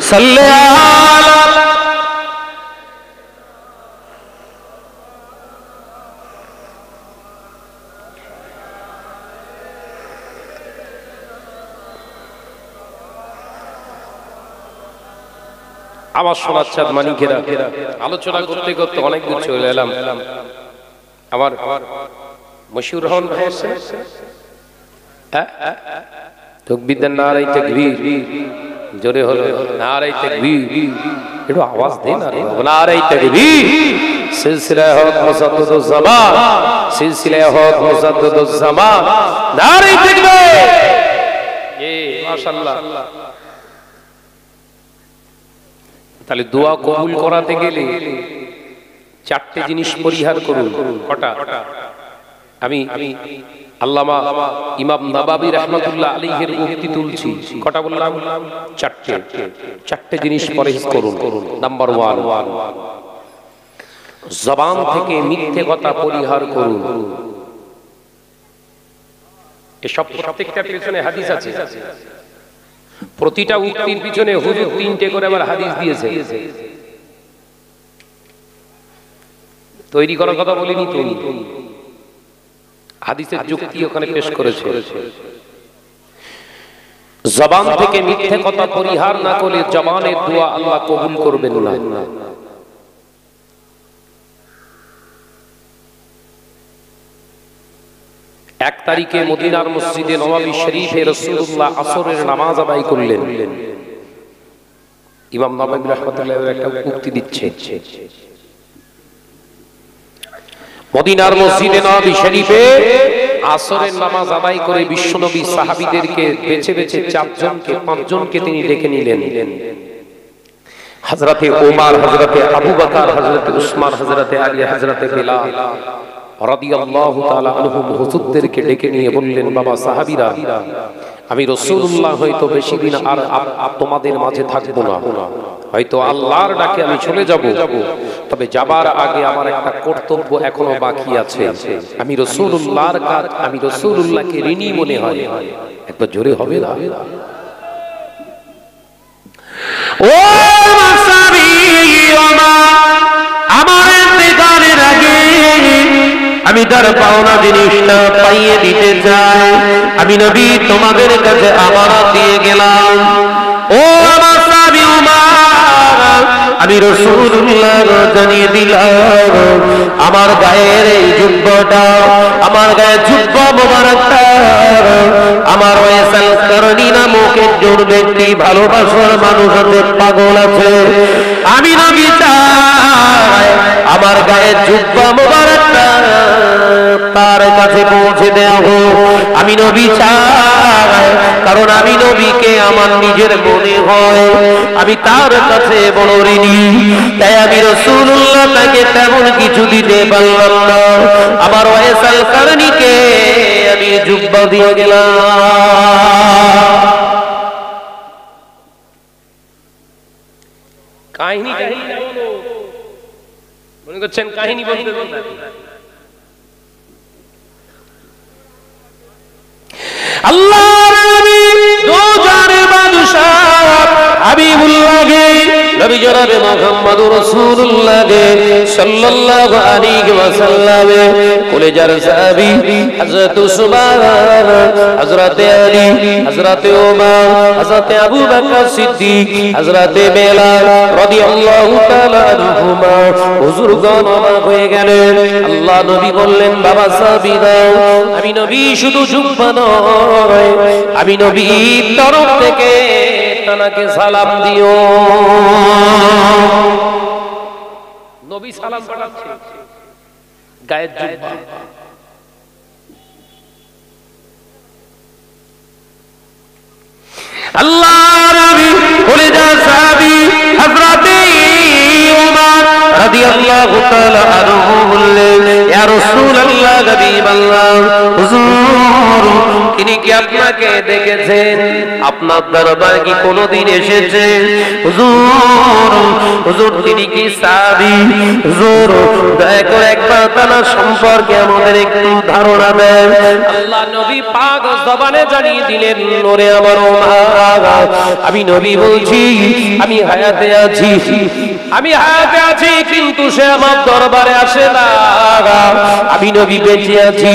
সাল্লি আলা আমার সোনার চাঁদ মানিকেরা আলোচনা করতে করতে অনেক দূর চলে এলাম আমার মশিউর রহমান ভাই আছে তাকবীর দেন নারায়ে তাকবীর জোরে হলো নারায়ে তাকবীর একটু আওয়াজ দেন নারায়ে তাকবীর সিলসিলা হক মুসাদ্দাদুজ জামান সিলসিলা হক মুসাদ্দাদুজ জামান নারায়ে তাকবীর মাশাআল্লাহ তাহলে দোয়া কবুল করাতে গেলে চারটি জিনিস পরিহার করুন কটা আমি আল্লামা ইমাম নববী রাহমাতুল্লাহ আলাইহির উক্তি তুলছি কটা বললাম চারটি জিনিস পরহেজ করুন নাম্বার 1 জবান থেকে মিথ্যে কথা পরিহার করুন এসব প্রত্যেকটার পিছনে হাদিস আছে প্রতিটা উক্তির পিছনে হুজুর তিনটে করে আবার হাদিস দিয়েছে তৈরি করার কথা বলিনি তুমি হাদিসের যুক্তি ওখানে পেশ করেছে জবান থেকে মিথ্যে কথা পরিহার না করলে জবানের দোয়া আল্লাহ কবুল করবেন না এক তারিখে মদিনার মসজিদে নববী শরীফে রাসূলুল্লাহ আসরের নামাজ আদায় করলেন ইমাম নববী রাহমাতুল্লাহ একটা উক্তি দিচ্ছে মদিনার মসজিদে নববী শরীফে আসরের নামাজ আদায় করে বিশ্বনবী সাহাবীদেরকে বেছে বেছে 4 জনকে 5 জনকে তিনি ডেকে নিলেন হযরতে ওমর হযরতে আবু বকর হযরতে উসমান হযরতে আলী হযরতে বিলাল রাদিয়াল্লাহু তাআলা আনহুম হুজুরদেরকে ডেকে নিয়ে বললেন বাবা সাহাবীরা আমি রাসূলুল্লাহ হয়তো বেশি দিন আর তোমাদের মাঝে থাকবো না, হয়তো আল্লাহর ডাকে আমি চলে যাব, তবে যাবার আগে আমার একটা কর্তব্য এখনো বাকি আছে। আমি রাসূলুল্লাহর কাজ, আমি রাসূলুল্লাহকে ঋণী মনে হয়। একবার জোরে হবে না? ও মাসাবি আমার ইন্তেকালের আগে আমি তার পাওনা জিনিসটা পাইয়ে দিতে চাই। আমি নবী তোমাদের কাছে আমানত দিয়ে গেলাম। ও মাসাবি আমি রাসূলুল্লাহ জানিয়ে দিলাম, আমার গায়ের এই জুব্বাটা, আমার গায়ে জুব্বা মোবারকটা আমার ওয়াইসাল কারনী নামক একজন ব্যক্তি ভালোবাসার মানুষ আছে, পাগল আছে। আমি নবী চাই আমার গায়ে জুব্বা মোবারকটা তার কাছে পৌঁছে দেওয়া হোক। আমি নবী চাই, কারণ আমি নবীকে আমার নিজের মনে হয়, আমি তার কাছে বড় ঋণী। তাই আমি রাসূলুল্লাহ তাকে তেমন কিছু দিতে পারলাম না, আমার ওয়াইসাল কারনীকে আমি জুব্বা দিয়ে গেলাম। কাহিনী মনে করছেন কাহিনী বলতে আল্লাহর নবী দোজানের বাদশাহ হাবিবুল্লাহকে নবী জনাব মুহাম্মদুর রাসূলুল্লাহ সাল্লাল্লাহু আলাইহি ওয়াসাল্লাম কলেজার সাহাবী হযরত উসমান, হযরত আলী, হযরত ওমর, হযরত আবু বকর সিদ্দিক, হযরত বেলাল রাদিয়াল্লাহু তাআলা আনহুমা হুজুরগণ অবাক হয়ে গেলেন। আল্লাহ নবী বললেন, বাবা সাহাবীরা, আমি নবী শুধু জুব্বা নয়, আমি নবীর তরফ থেকে তাকে সালাম দিও। নবী সালাম পাঠাচ্ছে, গায়ের জুব্বা। আল্লাহর নবী কলেজার সাহাবী হযরত ওমর রাদিয়াল্লাহু তাআলা আনহু বললেন, ইয়া রাসূলুল্লাহ, হাবিবাল্লাহ, হুজুর তিনি কি আপনাকে দেখেছেন? আপনার দরবারে কি কোনোদিন এসেছে? হুজুর, হুজুর তিনি কি সাহাবী? হুজুর দয়া করে একবার তার সম্পর্কে আমাদের একটু ধারণা দেন। আল্লাহ নবী পাক জবানে জানিয়ে দিলেন, ওরে আমার ওমর, আমি নবী বলছি, আমি হায়াতে আছি, আমি হায়াতে আছি, কিন্তু সে আমার দরবারে আসে না। আমি নবী বেঁচে আছি,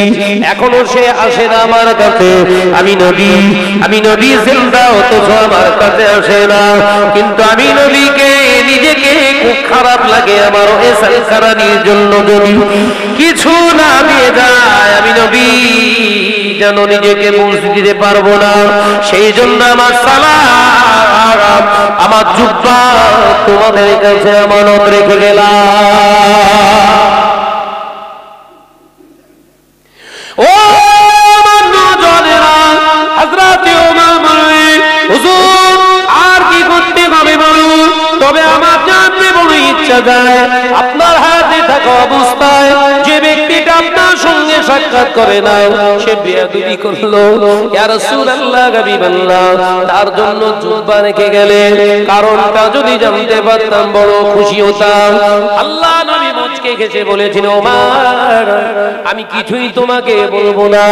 এখনো সে আসে না আমার কাছে। আমি নবী জিন্দা, অথচ আমার কাছে আসে না। কিন্তু আমি নবীকে নিজেকে খুব খারাপ লাগে, আমার ওয়াইসাল কারনীর জন্য যদি কিছু না দিয়ে যায়, আমি নবী যেন নিজেকে বুঝ দিতে পারবো না। সেই জন্য আমার সালাম, আমার জুব্বা তোমাদের কাছে আমানত রেখে গেলাম। ও আমার নজরেরা, হযরত ওমর বললেন, হুজুর আর কি করতে হবে বলুন, তবে আমার জানতে বড় ইচ্ছা যায়, আপনার হাতে থাকা অবস্থায় যে ব্যক্তিটা আপনার সঙ্গে সাক্ষাৎ করে না, সে বেয়াদবি করলো, ইয়া রাসূলুল্লাহ, হাবিবাল্লাহ, তার জন্য জুব্বা রেখে গেলেন। কারণটা যদি জানতে পারতাম বড় খুশি হতাম। আল্লাহ নবী মুচকে গেছে বলেছেন, ওমর আমি কিছুই তোমাকে বলবো না,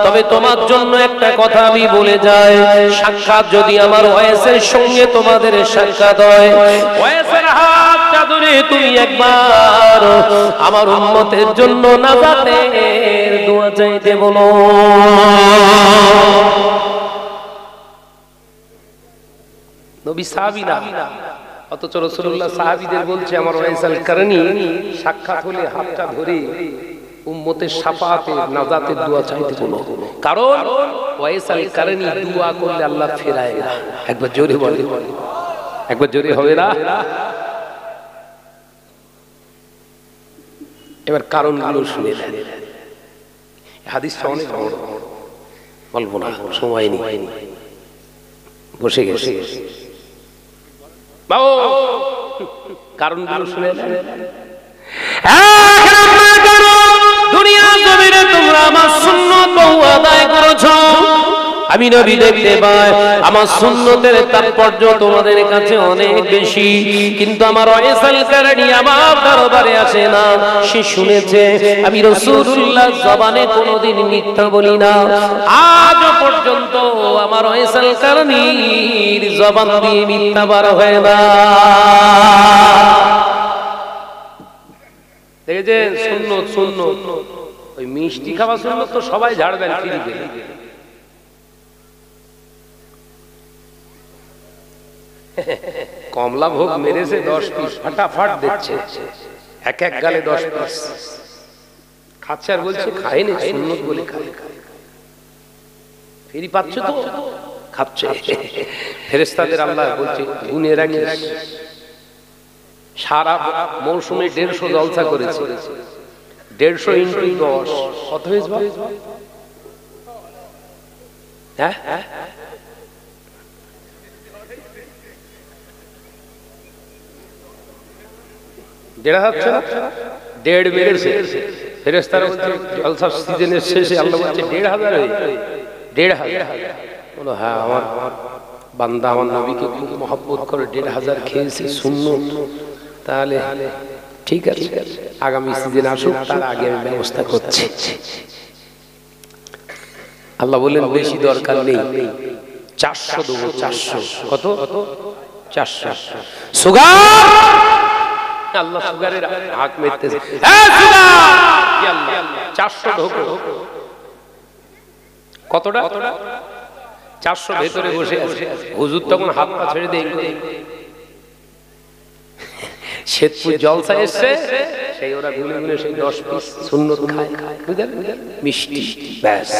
তবে তোমার জন্য একটা কথা আমি বলে যাই, সাক্ষাৎ যদি আমার ওয়াইসের সঙ্গে তোমাদের সাক্ষাৎ হয়, ওয়াইসের হাতটা ধরে তুমি একবার আমার উম্মতের জন্য নাজাতের দোয়া চাইতে বলো। নবী সাহাবী না, অথচ রাসূলুল্লাহ সাহাবীদের বলছে, আমার ওয়াইসাল কারনী সাক্ষাৎ হলে হাতটা ধরে উম্মতের শাফাতে নাজাতের দোয়া চাইতে বলো। কারণ ওয়াইসাল কারনী দোয়া করলে আল্লাহ ফেরায় না। একবার জোরে বলে, একবার জোরে হবে না? এবার কারণগুলো শুনে নেন। হাদিসটা অনেক বড়, বলবো না, সময় নেই, বসে গেছে। কারণগুলো শুনে নেন। দুনিয়া জমিনে তোমরা আমার সুন্নাত আদায় করেছো, আমি নবী দেখতে পাই আমার সুন্নতের তাৎপর্য তোমাদের কাছে অনেক বেশি, কিন্তু আমার ওয়াইসাল কারণী আমার দরবারে আসে না। সে শুনেছে আমি রাসূলুল্লাহ জবানে কোনোদিন মিথ্যা বলি না। আজ পর্যন্ত আমার ওয়াইসাল কারণীর জবান দিয়ে মিথ্যা বার হয় না। দেখেছেন সুন্নত সুন্নত, ওই মিষ্টি খাওয়া সুন্নত তো সবাই ঝাড়বেন ফিরি ফিরি। কমলা ভোগ মেরেছে 10 পিস, ফাটাফাট দিচ্ছে, এক এক গালে 10 পিস খাচ্ছে আর বলছে খাইনি, সুন্নত বলে খাই। ফিরি পাচ্ছ তো, খাচ্ছে। ফেরেশতাদের আল্লাহ বলছে গুনে রাখিস, সারা মৌসুমে 150 জলসা করেছে, 150 ইনটু 10 কত হয়েছে? হ্যাঁ 1,500 1.5 মেরেছে। ফেরেশতারা বলছে জলসার সিজনের শেষে আল্লাহ বলছে 1,500 হয়ে 1,500। বলো হ্যাঁ আমার বান্দা আমার নবীকে খুব মহব্বত করে 1,500 খেয়েছে সুন্নত, তাহলে ঠিক আছে আগামী সিজন আসুক তার আগে আমি ব্যবস্থা করছি। আল্লাহ বললেন বেশি দরকার নেই, 400 দেবো। 400 কত? 400 সুগার। আল্লাহ সুগারের হাত মেরতেছে, হ্যাঁ সুগার কি আল্লাহ 400 ঢোকো। কতটা? 400 ভেতরে বসে আছে। হুজুর তখন হাত পা ছেড়ে দেন, শেতপুর জলসা এসছে, সেই ওরা গুনে গুনে সেই 10 পিস সুন্নত খায়, বুঝলেন মিষ্টি ব্যাস।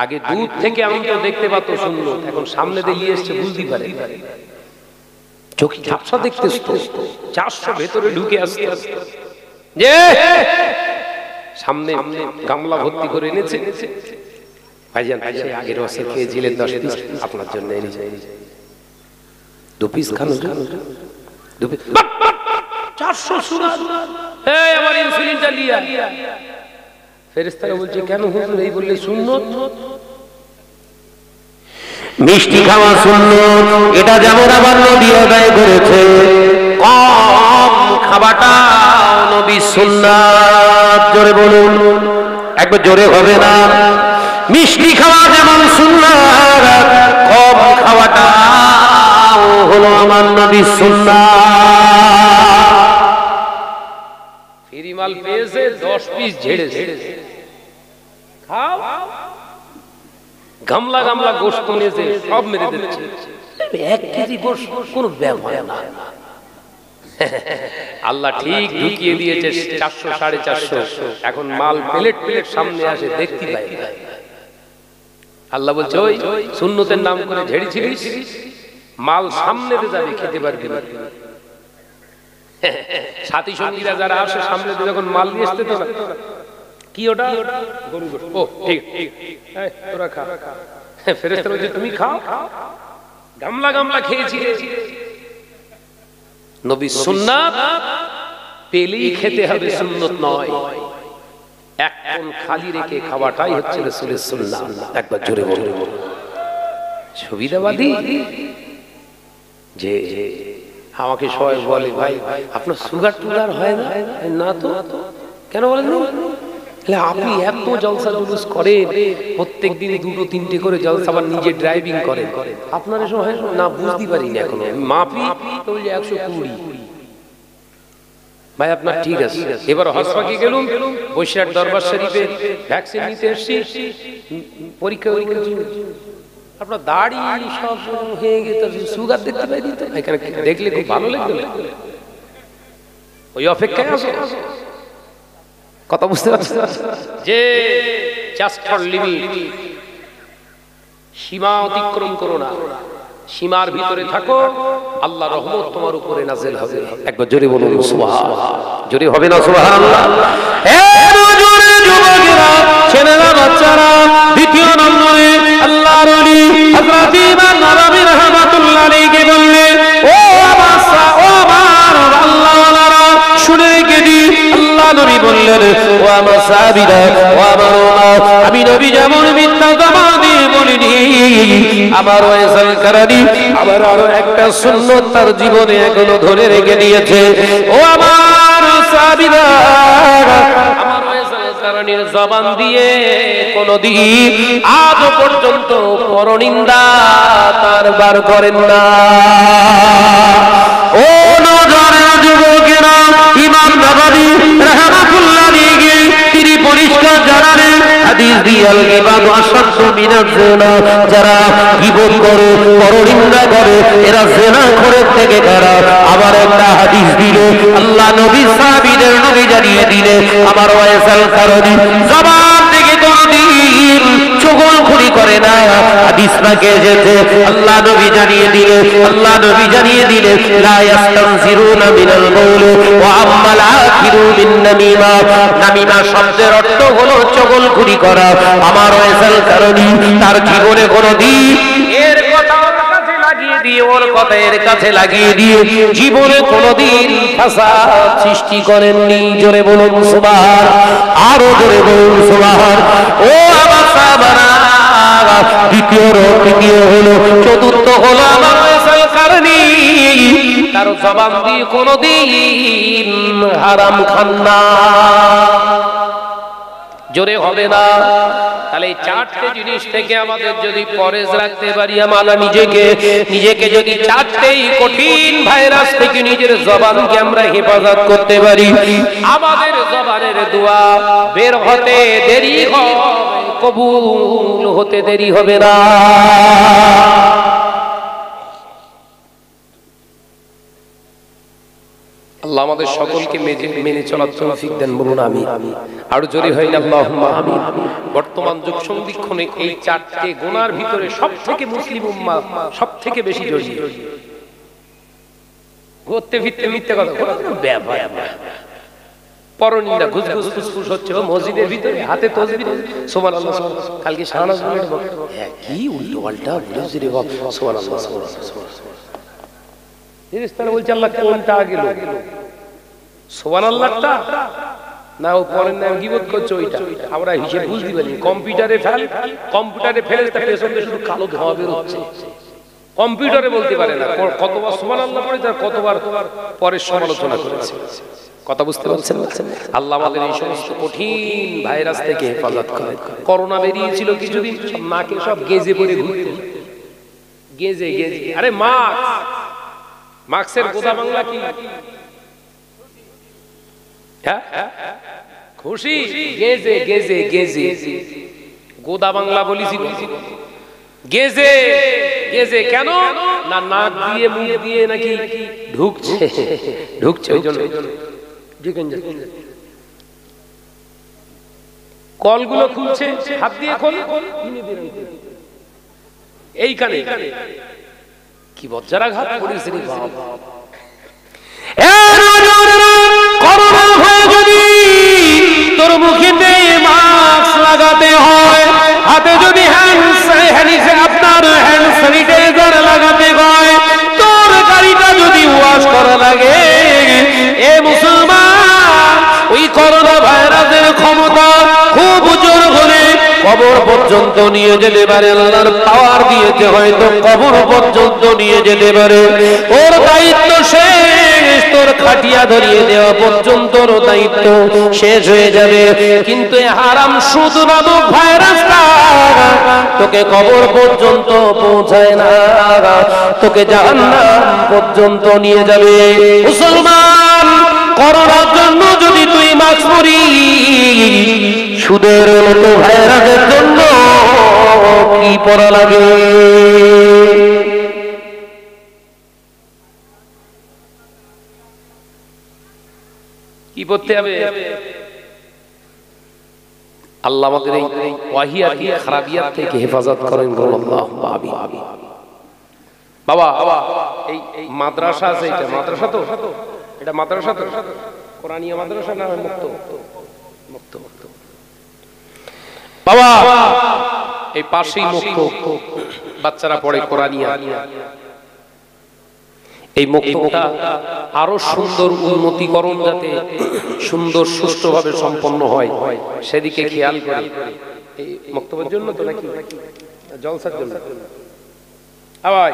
আগে দূর থেকে আমি তো দেখতে পাতো সুন্নত, এখন সামনে দিয়ে এসছে বুঝতে পারে, চোখে ঝাপসা দেখতেছ তো। 400 ভেতরে ঢুকে আসতে যে সামনে গামলা ভর্তি করে এনেছে, ভাইজান সেই আগের বছর খেয়েছিলেন 10 পিস, আপনার জন্য এনেছে 2 পিস খান। 2 পিস 400 সুগার, এই আমার ইনসুলিনটা লিয়া। ফেরেশতারা বলছে কেন হুজুর? এই বললে সুন্নত, মিষ্টি খাওয়া সুন্নত, এটা যেমন আবার নবী আদায় করেছে। কম খাওয়াটা নবী সুন্নাত। জোরে বলুন, একবার জোরে হবে না। মিষ্টি খাওয়া যেমন সুন্নাত, কম খাওয়াটা হলো আমার নবী সুন্নাত। ফিরিমাল পেয়েছে 10 পিস ঝেড়েছে, খাও। গামলা গামলা গোশত নিয়েছে, সব মেরে দিচ্ছে। 1 কেজি গোশত কোনো ব্যাপার না। আল্লাহ ঠিক ঢুকিয়ে দিয়েছে 400 450। এখন মাল প্লেট প্লেট সামনে আসে, দেখতে পাই। আল্লাহ বলছে ওই সুন্নতের নাম করে ঝেড়েছিলিস, মাল সামনে যাবে, খেতে পারবি না। সাথী সঙ্গীরা যারা আসে সামনে যখন মাল নিয়ে আসতে তো না, কি ওটা গরু গোশত। ও ঠিক ঠিক, তোরা খা। ফেরেশতা বলছে তুমি খাও, গামলা গামলা খেয়েছি। নবী সুন্নাত পেলেই খেতে হবে, সুন্নত নয়। এক কোণ খালি রেখে খাওয়াটাই হচ্ছে রাসূলের সুন্নাত। একবার জোরে বলুন সুবিধাবাদী। যে আমাকে সবাই বলে ভাই আপনার সুগার টুগার হয় না? না তো। কেন বলেন? আপনি এত জলসা জুলুস করেন, প্রত্যেক দিন 2-3টে করে জলসা, আবার নিজে ড্রাইভিং করেন, আপনার এসব হয় না? বুঝতে পারিনি এখনো, মাপি 120। ভাই আপনার ঠিক আছে। এবার হাসপাতালে গেলুম, বৈশাখ দরবার শরীফে ভ্যাকসিন নিতে এসেছি, পরীক্ষা আপনার দাড়ি সব হয়ে গেছে, সুগার দেখতে পাই দিত। এখানে দেখলে খুব ভালো লাগলো, ওই অপেক্ষায় আছে। কথা বুঝতে পারছেন? যে জাস্ট ফর লিমিট, সীমা অতিক্রম করো না, সীমার ভিতরে থাকো, আল্লাহ রহমত তোমার উপরে নাযিল হবে। একবার জোরে বলুন সুবহানাল্লাহ। জোরে হবে না সুবহানাল্লাহ? জোরে যুবকেরা, ছেলেরা, বাচ্চারা। দ্বিতীয় নম্বরে আল্লাহর ওলি হযরত ইমাম নববী রাহমাতুল্লাহ আলাইহি বললেন, ও বাসা, ও আমার আল্লাহওয়ালারা, শুনে গেদি। আল্লাহ নবী বললেন, ও আমার সাহাবীরা, ও আমার উম্মত, আমি নবী যেমন মিথ্যা জবান দিয়ে আমার ওয়াইসাল কারানি আবার আরো একটা সুন্নাত তার জীবনে এখনো ধরে রেখে দিয়েছে। ও আমার সাহাবীরা, আমার ওয়াইসাল কারানির জবান দিয়ে কোনদিন আজ পর্যন্ত পরনিন্দা তার বার করেন না। ও নজরের যুবকেরা, ইমাম নববী রাহমাতুল্লাহ আলাইহি তিনি পরিষ্কার জানালেন হাদিস দিয়াল গিবাত আশাদ্দু মিনাজ জিনা, যারা গীবত করে পরনিন্দা করে এরা জিনা করে থেকে খারাপ। আবার একটা হাদিস দিল আল্লাহ নবী সাহাবীদের নবী জানিয়ে দিলে আমার ওয়াইসাল কারানি জবান থেকে কোনদিন চগলখড়ি করে না। হাদিস নাকে যেতে আল্লাহ নবী জানিয়ে দিলে, আল্লাহ নবী জানিয়ে দিলে লা ইস্তানজিরুনা মিনাল কওল ওয়া আম্মাল আখিরু মিন নামিমা। নামিমা শব্দের অর্থ হলো চগলখড়ি করা। আমার ওয়াইসাল কারানি তার জীবনে কোনদিন এর কথা ওর কাছে লাগিয়ে দিয়ে, ওর কথা এর কাছে লাগিয়ে দিয়ে জীবনে কোনদিন ফাসাদ সৃষ্টি করেননি। জোরে বলুন সুবহান, আরো জোরে বলুন সুবহান। ও আমার সাহাবারা, দ্বিতীয় হলো, চতুর্থ হলো আমার ওয়াইসাল কারানি তার জবান দিয়ে কোনদিন হারাম খান না। জোরে হবে না। তাহলে এই চারটে জিনিস থেকে আমাদের যদি পরেজ রাখতে পারি, আমরা নিজেকে যদি চারটেই কঠিন ভাইরাস থেকে নিজের জবানকে আমরা হেফাজত করতে পারি, আমাদের জবানের দোয়া বের হতে দেরি হবে, কবুল হতে দেরি হবে না। আল্লাহ আমাদের সকলকে মেনে চলার তৌফিক দেন, বলুন আমিন। আরো জোরে হয় না আল্লাহুম্মা আমিন। বর্তমান যুগ সন্ধিক্ষণে এই চারটি গুনার ভিতরে সবথেকে মুসলিম উম্মাহ সবথেকে বেশি জড়িয়ে। ঘুরতে ফিরতে মিথ্যা কথা ব্যাপার, পরনিন্দা, ঘুসঘুস ফুসফুস হচ্ছে মসজিদের ভিতরে, হাতে তাসবিহ সুবহানাল্লাহ। কালকে শাহনাজ কি উল্টো পাল্টা বলছে রে বাপ, সুবহানাল্লাহ সুবহানাল্লাহ। ফেরেশতারা বলছে আল্লাহ কোনটা গেল, সুবহানাল্লাহটা না ও পরের নাম গীবত করছে ওইটা। আমরা হিসেব বুঝতে পারি, কম্পিউটারে ফেরেশতা পেছনে শুধু কালো ধোঁয়া বের হচ্ছে, কম্পিউটারে বলতে পারে না কতবার সুবহানাল্লাহ পড়ে তার কতবার পরের সমালোচনা করেছে। কথা বুঝতে পারছেন? আল্লাহ আমাদের এই সমস্ত কঠিন ভাইরাস থেকে হেফাজত করে। করোনা বেরিয়েছিল কিছুদিন, সব নাকে সব গেজে পড়ে ঘুরতে, গেজে আরে মাস্কের গোদা বাংলা কি? খুশি গেজে গোদা বাংলা বলিছি, গেজে কেন না নাক দিয়ে মুখ দিয়ে নাকি ঢুকছে ওই জন্য। কলগুলো খুলছে, হাত দিয়ে খোল, এইখানে কি বজ্রাঘাত করেছে রে বাপ। করোনা হয়ে যদি তোর মুখেতে মাস্ক লাগাতে হয়, হাতে যদি আপনার হ্যান্ড স্যানিটাইজার লাগাতে হয়, তোর গাড়িটা যদি ওয়াশ করা লাগে, এ মুসলমান ওই করোনা ভাইরাসের ক্ষমতা খুব জোর হলে কবর পর্যন্ত নিয়ে যেতে পারে। আল্লাহর পাওয়ার দিয়েছে, হয়তো কবর পর্যন্ত নিয়ে যেতে পারে। ওর দায়িত্ব শেষ, তোর খাটিয়া ধরিয়ে দেওয়া পর্যন্ত ওর দায়িত্ব শেষ হয়ে যাবে। কিন্তু এই হারাম সুদ নামক ভাইরাসটা তোকে কবর পর্যন্ত পৌঁছায় না, তোকে জাহান্নাম পর্যন্ত নিয়ে যাবে। মুসলমান, করোনার জন্য যদি তুই মাস্ক পরি, সুদের মতো ভাইরাসের জন্য কি পড়া লাগে? কি পড়তে হবে? আল্লাহ আমাদের এই ওয়াহিয়াত খারাপিয়াত থেকে হেফাজত করেন, আল্লাহুম্মা আমিন। বাবা এই মাদ্রাসা আছে, এটা মাদ্রাসা তো, এটা মাদ্রাসা তো, কোরআনিয়া মাদ্রাসা না মুক্ত বাবা, এই পাশেই মুক্ত বাচ্চারা পড়ে কোরআনিয়া। এই মুক্তটা আরো সুন্দর উন্নতিকরণ যাতে সুন্দর সুষ্ঠুভাবে সম্পন্ন হয় সেদিকে খেয়াল করে এই মুক্তবের জন্য তো নাকি জলসার জন্য আবার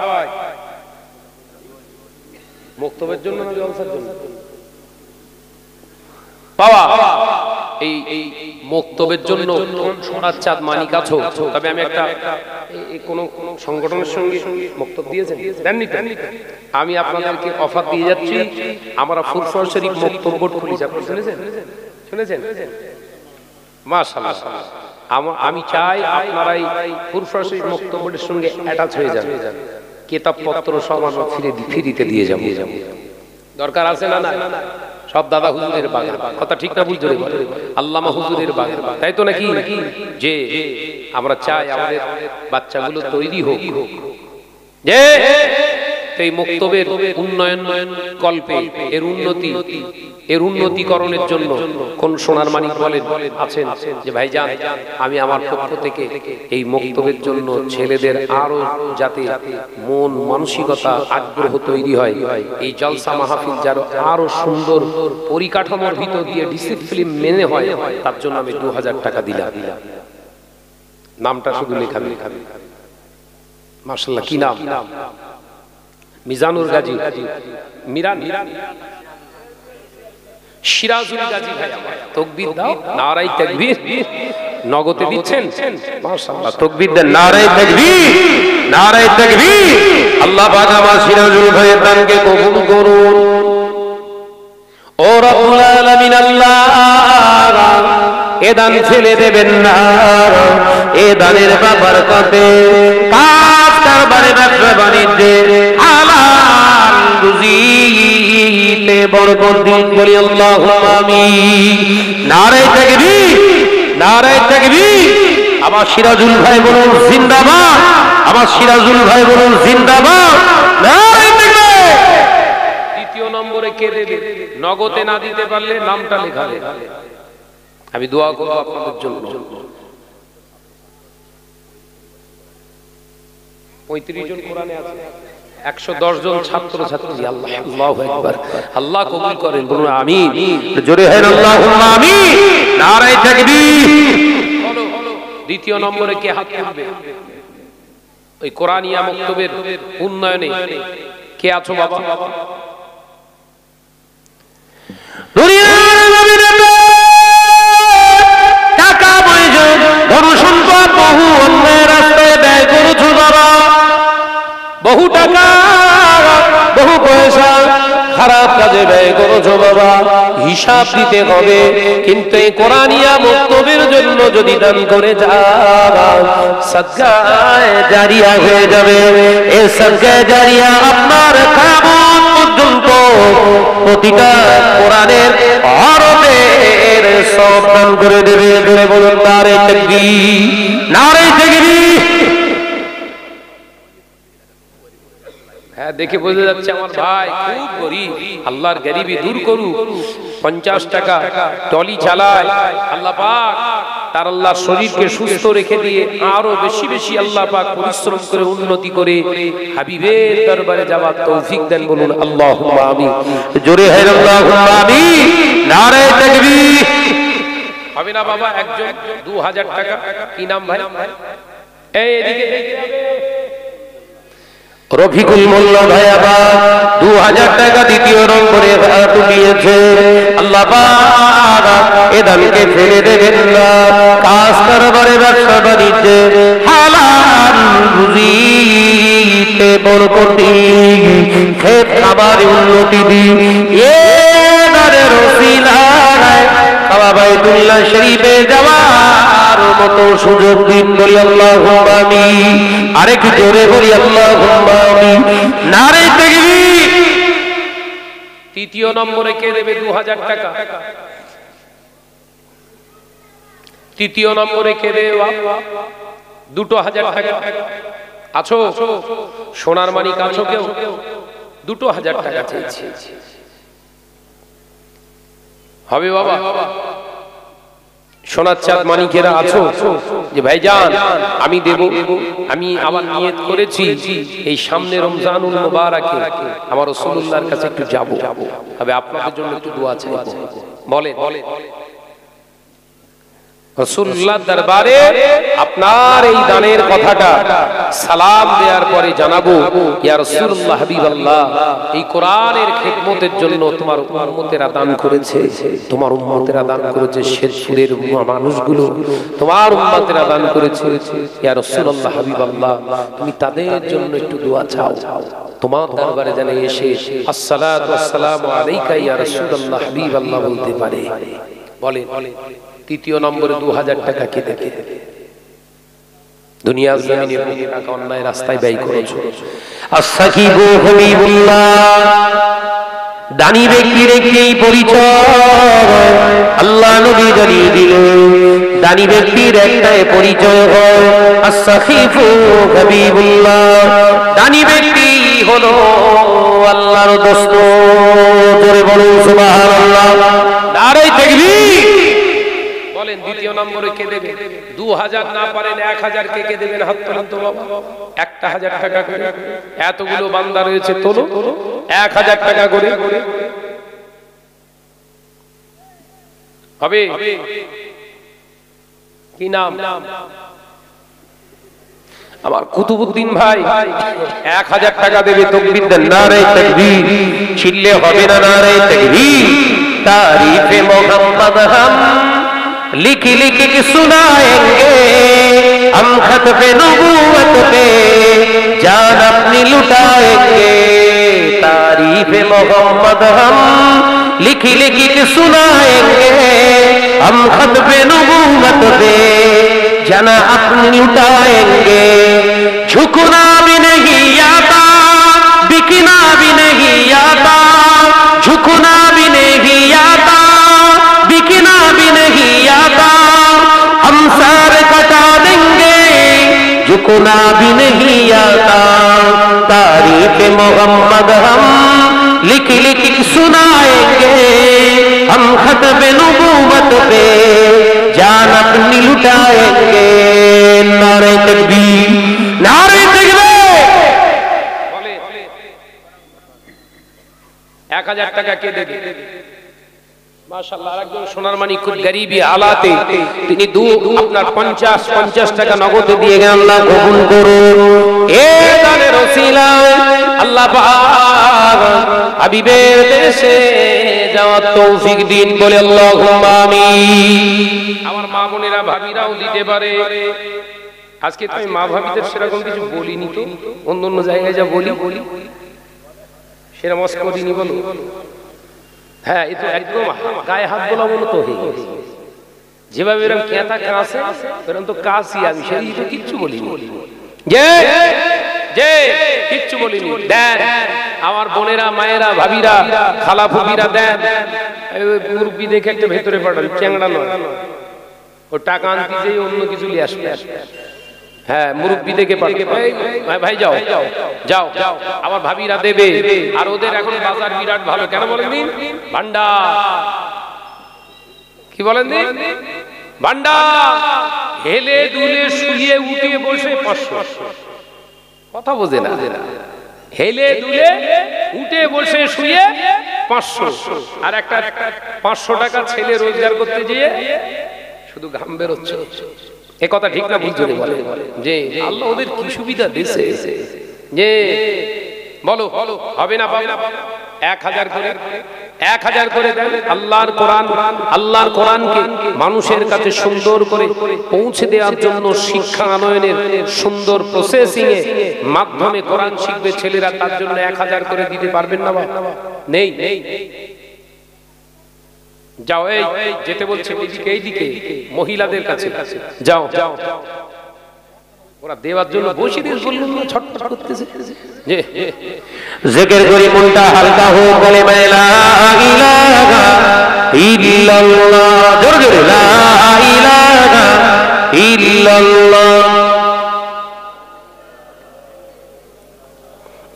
মুক্তবের জন্য না জলসার জন্য বাবা এই মুক্তবের জন্য সোনার চাঁদ মানিক আছো তবে আমি একটা কোন সংগঠনের সঙ্গে মুক্তব দিয়েছেন দেননি আমি আপনাদেরকে অফার দিয়ে যাচ্ছি আমরা ফুরফুরা শরীফ মুক্তব বোর্ড খুলেছি আপনি শুনেছেন মাশাআল্লাহ আমি চাই আপনারা এই ফুরফুরা শরীফ মুক্তব বোর্ডের সঙ্গে অ্যাটাচ হয়ে যান কিতাবপত্র সব আমরা ফ্রিতে দিয়ে যাব দরকার আছে না না সব দাদা হুজুরের বাগান কথা ঠিক না বুঝতে আল্লামা হুজুরের বাগান তাই তো নাকি যে আমরা চাই আমাদের বাচ্চাগুলো তৈরি হোক যে এই মুক্তবের উন্নয়ন কল্পে এর উন্নতিকরণের জন্য কোন সোনার মানিক বলেন আছেন যে ভাইজান আমি আমার পক্ষ থেকে এই মুক্তবের জন্য ছেলেদের আরো যাতে মন মানসিকতা আগ্রহ তৈরি হয় এই জলসা মাহফিল যেন আরো সুন্দর পরিকাঠামোর ভিতর দিয়ে ডিসিপ্লিন মেনে হয় তার জন্য আমি 2000 টাকা দিলাম নামটা শুধু লেখাবি মাশাআল্লাহ কি নাম মিজানুর গাজী মিরান সিরাজুল গাজী ভাই তাকবীর দাও নারায়ে তাকবীর নগদে দিচ্ছেন মাশাআল্লাহ তাকবীর দেন নারায়ে তাকবীর আল্লাহ পাক আমার সিরাজুল ভাইয়ের দানকে কবুল করুন ও রব্বুল আলামিন আল্লাহ এ দান ফেলে দেবেন না এ দানের বরকতে কাজ কারবারে ব্যবসা বাণিজ্যে হালাল রুজিতে বরকত দিন বলি আল্লাহুম্মা আমিন নারায়ে তাকবীর আমার সিরাজুল ভাই বলুন জিন্দাবাদ আমার সিরাজুল ভাই বলুন জিন্দাবাদ নারায়ে তাকবীর দ্বিতীয় নম্বরে কে দেবে নগদে না দিতে পারলে নামটা লেখাবে আমি দোয়া করব আপনাদের জন্য 35 জন কোরআনে আছে 110 জন ছাত্র ছাত্রী আল্লাহু আকবার আল্লাহ কবুল করেন বলুন আমিন জোরে হয় আল্লাহুম্মা আমিন নারায়ে তাকবীর দ্বিতীয় নম্বরে কে হাত তুলবে ওই কোরআনিয়া মুক্তবের উন্নয়নে কে আছো বাবা দুনিয়ার নবীর টাকা পয়সা ধন সম্পদ বহু অন্যের রাস্তায় ব্যয় করেছো বাবা বহু টাকা বহু পয়সা খারাপ কাজে ব্যয় করেছো বাবা হিসাব দিতে হবে কিন্তু এই কোরআনিয়া মুক্তবের জন্য যদি দান করে যাও সাদকায়ে জারিয়া হয়ে যাবে এই সাদকায়ে জারিয়া আপনার কিয়ামত পর্যন্ত প্রতিটা কোরআনের হরফের সওয়াব দান করে দেবে জোরে বলুন নারায়ে তাকবীর হ্যাঁ দেখে বোঝা যাচ্ছে আমার ভাই খুব গরীব আল্লাহর গরিবি দূর করুক 50 টাকা টলি চালায় আল্লাহ পাক তার আল্লাহর শরীরকে সুস্থ রেখে দিয়ে আরো বেশি বেশি আল্লাহ পাক পরিশ্রম করে উন্নতি করে হাবিবের দরবারে যাওয়ার তৌফিক দেন বলুন আল্লাহুম্মা আমিন জোরে হয় আল্লাহুম্মা আমিন নারায়ে তাকবীর হবে না বাবা একজন 2000 টাকা কি নাম ভাই এই এদিকে রফিকুল মোল্লা ভাই আবার 2000 টাকা দ্বিতীয় নম্বরে তুলিয়েছে আল্লাহ পাক এ দানকে ফেলে দেবেন না কাজ কারবারে ব্যবসা বাণিজ্যে হালাল রুজিতে বরকত দিন খেত খাবারে উন্নতি দিন এ দানের ওসিলায় কাবা বাইতুল্লাহ শরীফে যাওয়ার মতো সুযোগ দিন বলি আল্লাহুম্মা আমিন আরেক জোরে বলি আল্লাহুম্মা আমিন নারায়ে তাকবীর তৃতীয় নম্বরে কে দেবে 2000 টাকা তৃতীয় নম্বরে কে দেবে 2000 টাকা আছো সোনার মানিক আছো কেউ 2000 টাকা চাইছি হবে বাবা সোনার চাঁদ মানিকেরা আছো যে ভাইজান আমি দেব আমি আবার নিয়ত করেছি এই সামনে রমজানুল মুবারাকে আমার রাসূলুল্লাহর কাছে একটু যাব তবে আপনাদের জন্য একটু দোয়া চাইবো বলেন রাসূলুল্লাহ দরবারে আপনার এই দানের কথাটা সালাম দেওয়ার পরে জানাবো, ইয়া রাসূলুল্লাহ হাবিবাল্লাহ, এই কোরআনের খিদমতের জন্য তোমার উম্মতেরা দান করেছে, তোমার উম্মতেরা দান করেছে, শেরপুরের মানুষগুলো তোমার উম্মতেরা দান করেছে, ইয়া রাসূলুল্লাহ হাবিবাল্লাহ, তুমি তাদের জন্য একটু দোয়া চাও, তোমার দরবারে যেন এসে আসসালাতু ওয়াসসালামু আলাইকা ইয়া রাসূলুল্লাহ হাবিবাল্লাহ বলতে পারে। বলেন তৃতীয় নম্বরে 2000 টাকা কে দেবে? দুনিয়ার জমিনে বহু টাকা অন্যায় রাস্তায় ব্যয় করেছো। আস-সাকিবু হাবিবুল্লাহ, দানি ব্যক্তির একটি পরিচয় আল্লাহ নবী জানিয়ে দিলেন। দানি ব্যক্তির একটাই পরিচয় হয় আস-সাকিবু হাবিবুল্লাহ। দানি ব্যক্তি হলো আল্লাহর দোস্ত। জোরে বলুন সুবহানাল্লাহ, নারে তাকবীর। বলেন দ্বিতীয় নম্বরে কে দেবে? 2000 না পারেন 1000 কে দেবেন? হাত তোলেন তো বাবা। 1000 টাকা করে, এতগুলো বান্দা রয়েছে, তোলো 1000 টাকা করে হবে। কি নাম? আমার কুতুবউদ্দিন ভাই 1000 টাকা দেবে। তাকবীর দেন, নারে তাকবীর। চিল্লে হবে না, নারে তাকবীর। तारीफ़ मोहम्मद हम लिख लिख के सुनाएंगे, हम खत पे नबूवत पे जान अपनी लुटाएंगे। तारीफ़ मोहम्मद हम लिख लिख के सुनाएंगे, हम खत पे नबूवत पे जान अपनी लुटाएंगे। झुकना भी नहीं आता, बिकना भी नहीं आता, झुकना भी नहीं आता, बिकना भी नहीं आता, हम सर कटा देंगे, झुकना भी नहीं आता। तारीफ़ मोहम्मद हम लिख लिख सुनाएंगे, हम खत्म नबूवत पे जान अपनी लुटाएंगे। नारे तकबीर, नारे तकबीर। 1000 টাকা কে দেবে? মাশাআল্লাহ, আরেকজন সোনার মানিক খুব গরিবী হালাতে তিনি আপনার 50 টাকা নগদে দিয়ে গেলেন। আল্লাহ কবুল করুন। এই দানের ওসিলায় আল্লাহ পাক হাবিবের দেশে যাওয়ার তৌফিক দিন, বলে আল্লাহুম্মা আমিন। আমার মা বোনেরা ভাবিরাও দিতে পারে। আজকে তো আমি মা ভাবিদের সেরকম কিছু বলিনি, তো অন্য জায়গায় যা বলি সেরা মস্ক দিনই বলো। হ্যাঁ, এই তো একদম গায়ে হাত বলা মনে তো হয়ে গেছে। যেভাবে এরকম কেতা কাছে এরকম তো কাশি, আমি সেই তো কিচ্ছু বলিনি, যে কিচ্ছু বলিনি। দেন আমার বোনেরা, মায়েরা, ভাবিরা, খালা ফুবিরা দেন। মুরব্বি দেখে একটা ভেতরে পাঠান, চ্যাংড়া নয়, ও টাকা আনতে যেই অন্য কিছু নিয়ে আসবে। হ্যাঁ, মুরব্বি দেখে ভাই যাও যাও যাও, আমার ভাবিরা দেবে। আর ওদের এখন বাজার বিরাট ভালো, কেন বলেন দিন? ভান্ডার, কি বলেন দিন? ভান্ডার। হেলে দুলে শুয়ে উঠে বসে 500, কথা বোঝে না। হেলে দুলে উঠে বসে শুয়ে 500, আর একটা 500 টাকা ছেলে রোজগার করতে গিয়ে শুধু ঘাম বেরোচ্ছে। এ কথা ঠিক না? বুঝতে বলে যে আল্লাহ ওদের কি সুবিধা দিয়েছে, যে বলো হবে না? পাবে না? 1000 করে, 1000 করে দেন। আল্লাহর কোরআনকে মানুষের কাছে সুন্দর করে পৌঁছে দেওয়ার জন্য শিক্ষা আনয়নের সুন্দর প্রসেসিং এর মাধ্যমে কোরআন শিখবে ছেলেরা, তার জন্য 1000 করে দিতে পারবেন না? নেই। যাও, এই যেতে বলছে এইদিকে মহিলাদের কাছে যাও, ওরা দেওয়ার জন্য বসে দিয়ে বললেন না, ছটফট করতেছে। যে জিকির করি মনটা হালকা হোক, বলে লা ইলাহা ইল্লাল্লাহ, জোরে জোরে লা ইলাহা ইল্লাল্লাহ।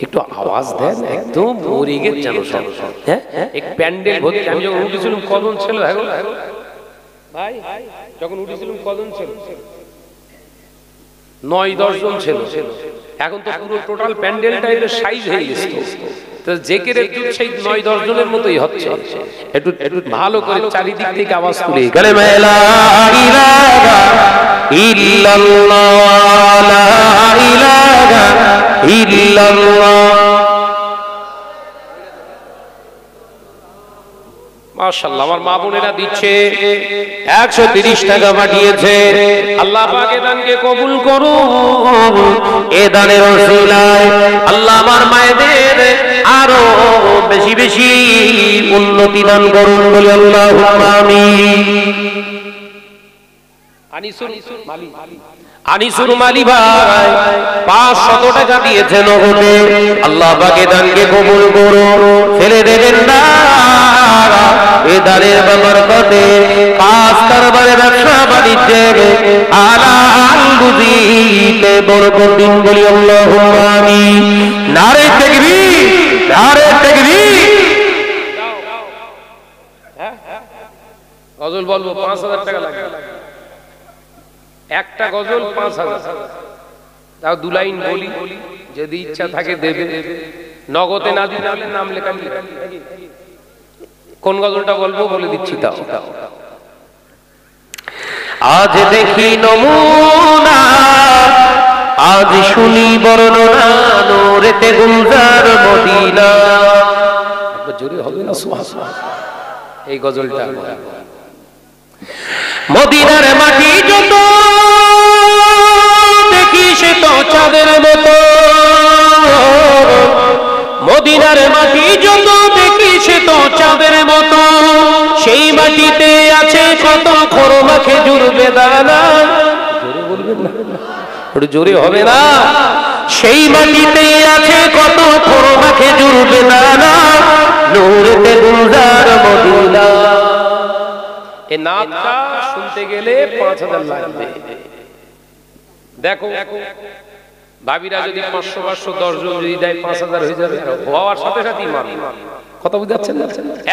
একটু আওয়াজ দেন, একদম মরে গেছে জানো সব। হ্যাঁ, এক প্যান্ডেল ভর্তি। আমি যখন উঠেছিলাম কজন ছিল ভাই? যখন উঠেছিলাম কজন ছিল? 9-10 জন ছিল। এখন তো পুরো টোটাল প্যান্ডেলটা এর সাইজ হয়ে গেছে। তো জিকিরের জোর সেই 9-10 জনের মতোই হচ্ছে। একটু ভালো করে চারিদিক থেকে আওয়াজ তুলে কালেমা লা ইলাহা ইল্লাল্লাহ লা ইলাহা ইল্লাল্লাহ। মাশাআল্লাহ, আমার মা বোনেরা দিচ্ছে 130 টাকা পাঠিয়েছে। আল্লাহ পাক এ দানকে কবুল করুন। এ দানের ওসিলায় আল্লাহ আমার মায়েদের আরো বেশি বেশি উন্নতি দান করুন, বলি আল্লাহুম্মা আমিন। আনিসুর মালি ভাই 500 টাকা দিয়েছে নগদে। আল্লাহ পাক এ দানকে কবুল করুন, ফেলে দেবেন না। এ দানের বরকতে কাজ কারবারে ব্যবসা বাণিজ্যের হালাল রুজিতে বরকত দিন, বলি আল্লাহুম্মা আমিন। নারে তাকবীর, নারে তাকবীর। গজল বলবো 5000 টাকা লাগে, একটা গজল 5000। তাও 2 লাইন বলি, যদি ইচ্ছা থাকে দেবে, নগদে না দিলে নাম লেখা দিবে। কোন গজলটা বলবো বলে দিচ্ছি। তাও আজ দেখি নমুনা, আজ শুনি বর্ণনা, নূরেতে গুলজার মদিনা। একবার জোরে হবে না সুবহানাল্লাহ এই গজলটা। মদিনার মাটি যত দেখি সে তো চাঁদের মতো, মদিনার মাটি যত দেখি সে তো চাঁদের মতো। সেই মাটিতে আছে কত খোরমা খেজুর বেদানা। জোরে বলবেন না, একটু জোরে হবে না। সেই মাটিতে আছে কত খোরমা খেজুর বেদানা, নূরেতে গুলজার মদিনা। এই নাতটা শুনতে গেলে 5000 লাগবে। দেখো ভাবিরা যদি 500-510 জন যদি দেয় 5000 হয়ে যাবে। হওয়ার সাথে সাথেই মান কথা বুঝাচ্ছেন না?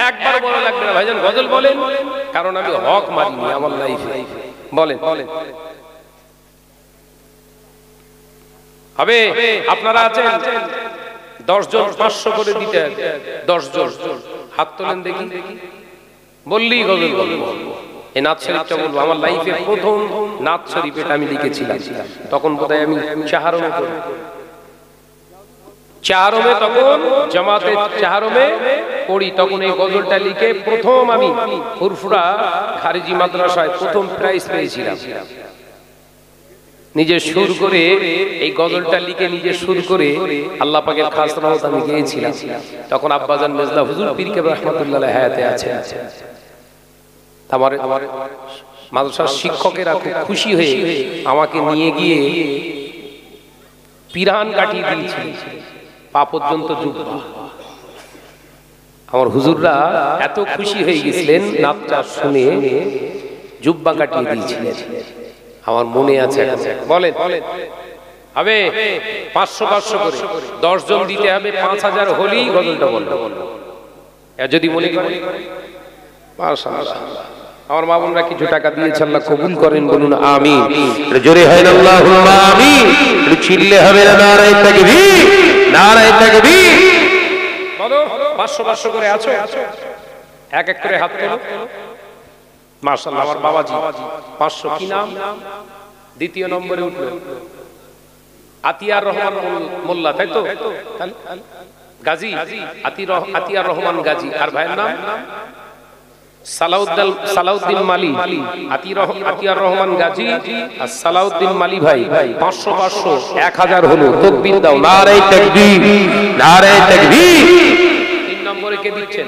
একবার বলা লাগবে না ভাইজান গজল বলেন, কারণ আমি হক মারিনি আমার লাইফে। বলেন হবে। আপনারা আছেন 10 জন 500 করে দিতে হবে। 10 জন হাত তোলেন দেখি, বললেই গজল বলবো। এই নাত শরীফটা বলবো। আমার লাইফে প্রথম নাত শরীফ এটা আমি লিখেছিলাম। তখন বোধহয় আমি চাহারমে তখন জামাতে চাহারমে পড়ি। তখন এই গজলটা লিখে প্রথম আমি ফুরফুরা খারিজি মাদ্রাসায় প্রথম প্রাইজ পেয়েছিলাম। নিজে সুর করে এই গজলটা লিখে নিজে সুর করে আল্লাহ পাকের খাস রহমত আমি গেয়েছিলাম। তখন আব্বাজান মেজদা হুজুর পীর কেবলা রাহমাতুল্লাহ হায়াতে আছে। আমার মাদ্রাসার শিক্ষকেরা খুব খুশি হয়ে আমাকে নিয়ে গিয়ে পিরান কাটিয়ে দিয়েছিল, পা পর্যন্ত জুব্বা। আমার হুজুররা এত খুশি হয়ে গেছিলেন নাতটা শুনে, জুব্বা কাটিয়ে দিয়েছিলেন। আমার মনে আছে। বলেন হবে 500-500 করে 10 জন দিতে হবে। 5000 হলেই গজলটা বলবো। যদি মনে করেন মাশাআল্লাহ। আমার মা বোনরা কিছু টাকা দিয়েছে, আল্লাহ কবুল করেন, বলুন আমিন। জোরে হয় না আল্লাহুম্মা আমিন। চিল্লে হবে না নারে তাকবীর, নারে তাকবীর। বলো 500-500 করে আছো, এক এক করে হাত তোলো। মাশাআল্লাহ আমার বাবাজি 500। কি নাম? দ্বিতীয় নম্বরে উঠলো আতিয়ার রহমান মোল্লা, তাই তো? গাজী আতিয়ার রহমান গাজী। আর ভাইয়ের নাম সালাউদ্দিন মালি। আতিয়ার রহমান গাজী আর সালাউদ্দিন মালি ভাই। 500-500 1000 হলো। তাকবীর দাও, নারে তাকবীর, নারে তাকবীর। 3 নম্বরে কে দিচ্ছেন?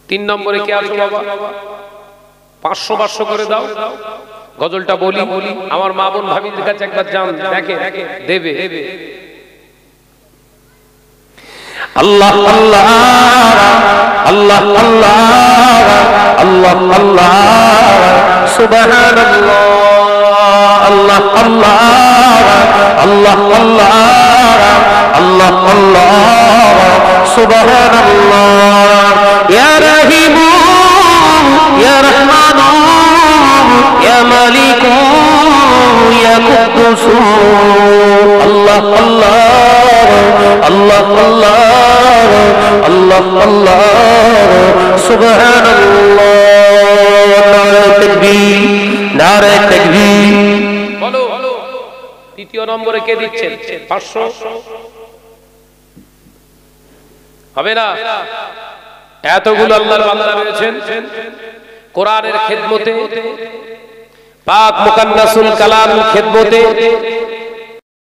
3 নম্বরে কে আছো বাবা? 500-500 করে দাও। গজলটা বলি। আমার মা বোন ভাবিদের কাছে একবার যান, দেখেন দেবে। আল্লাহ আল্লাহ আল্লাহ আল্লাহ আল্লাহ আল্লাহ সুবহানাল্লাহ। আল্লাহ আল্লাহ আল্লাহ আল্লাহ আল্লাহ আল্লাহ সুবহানাল্লাহ। ইয়া রাহিমু ইয়া রহমানু ইয়া মালিকু ইয়া কুদ্দুসু। আল্লাহ আল্লাহ আল্লাহ আল্লাহ আল্লাহ আল্লাহ সুবহানাল্লাহ নারে তাকবীর নারে তাকবীর বলো তৃতীয় নম্বরে কে দিচ্ছেন 500 হবে না এতগুলো আল্লাহর বান্দা রয়েছেন কোরআনের খেদমতে পাক মুকাদ্দাসুল কালাম খেদমতে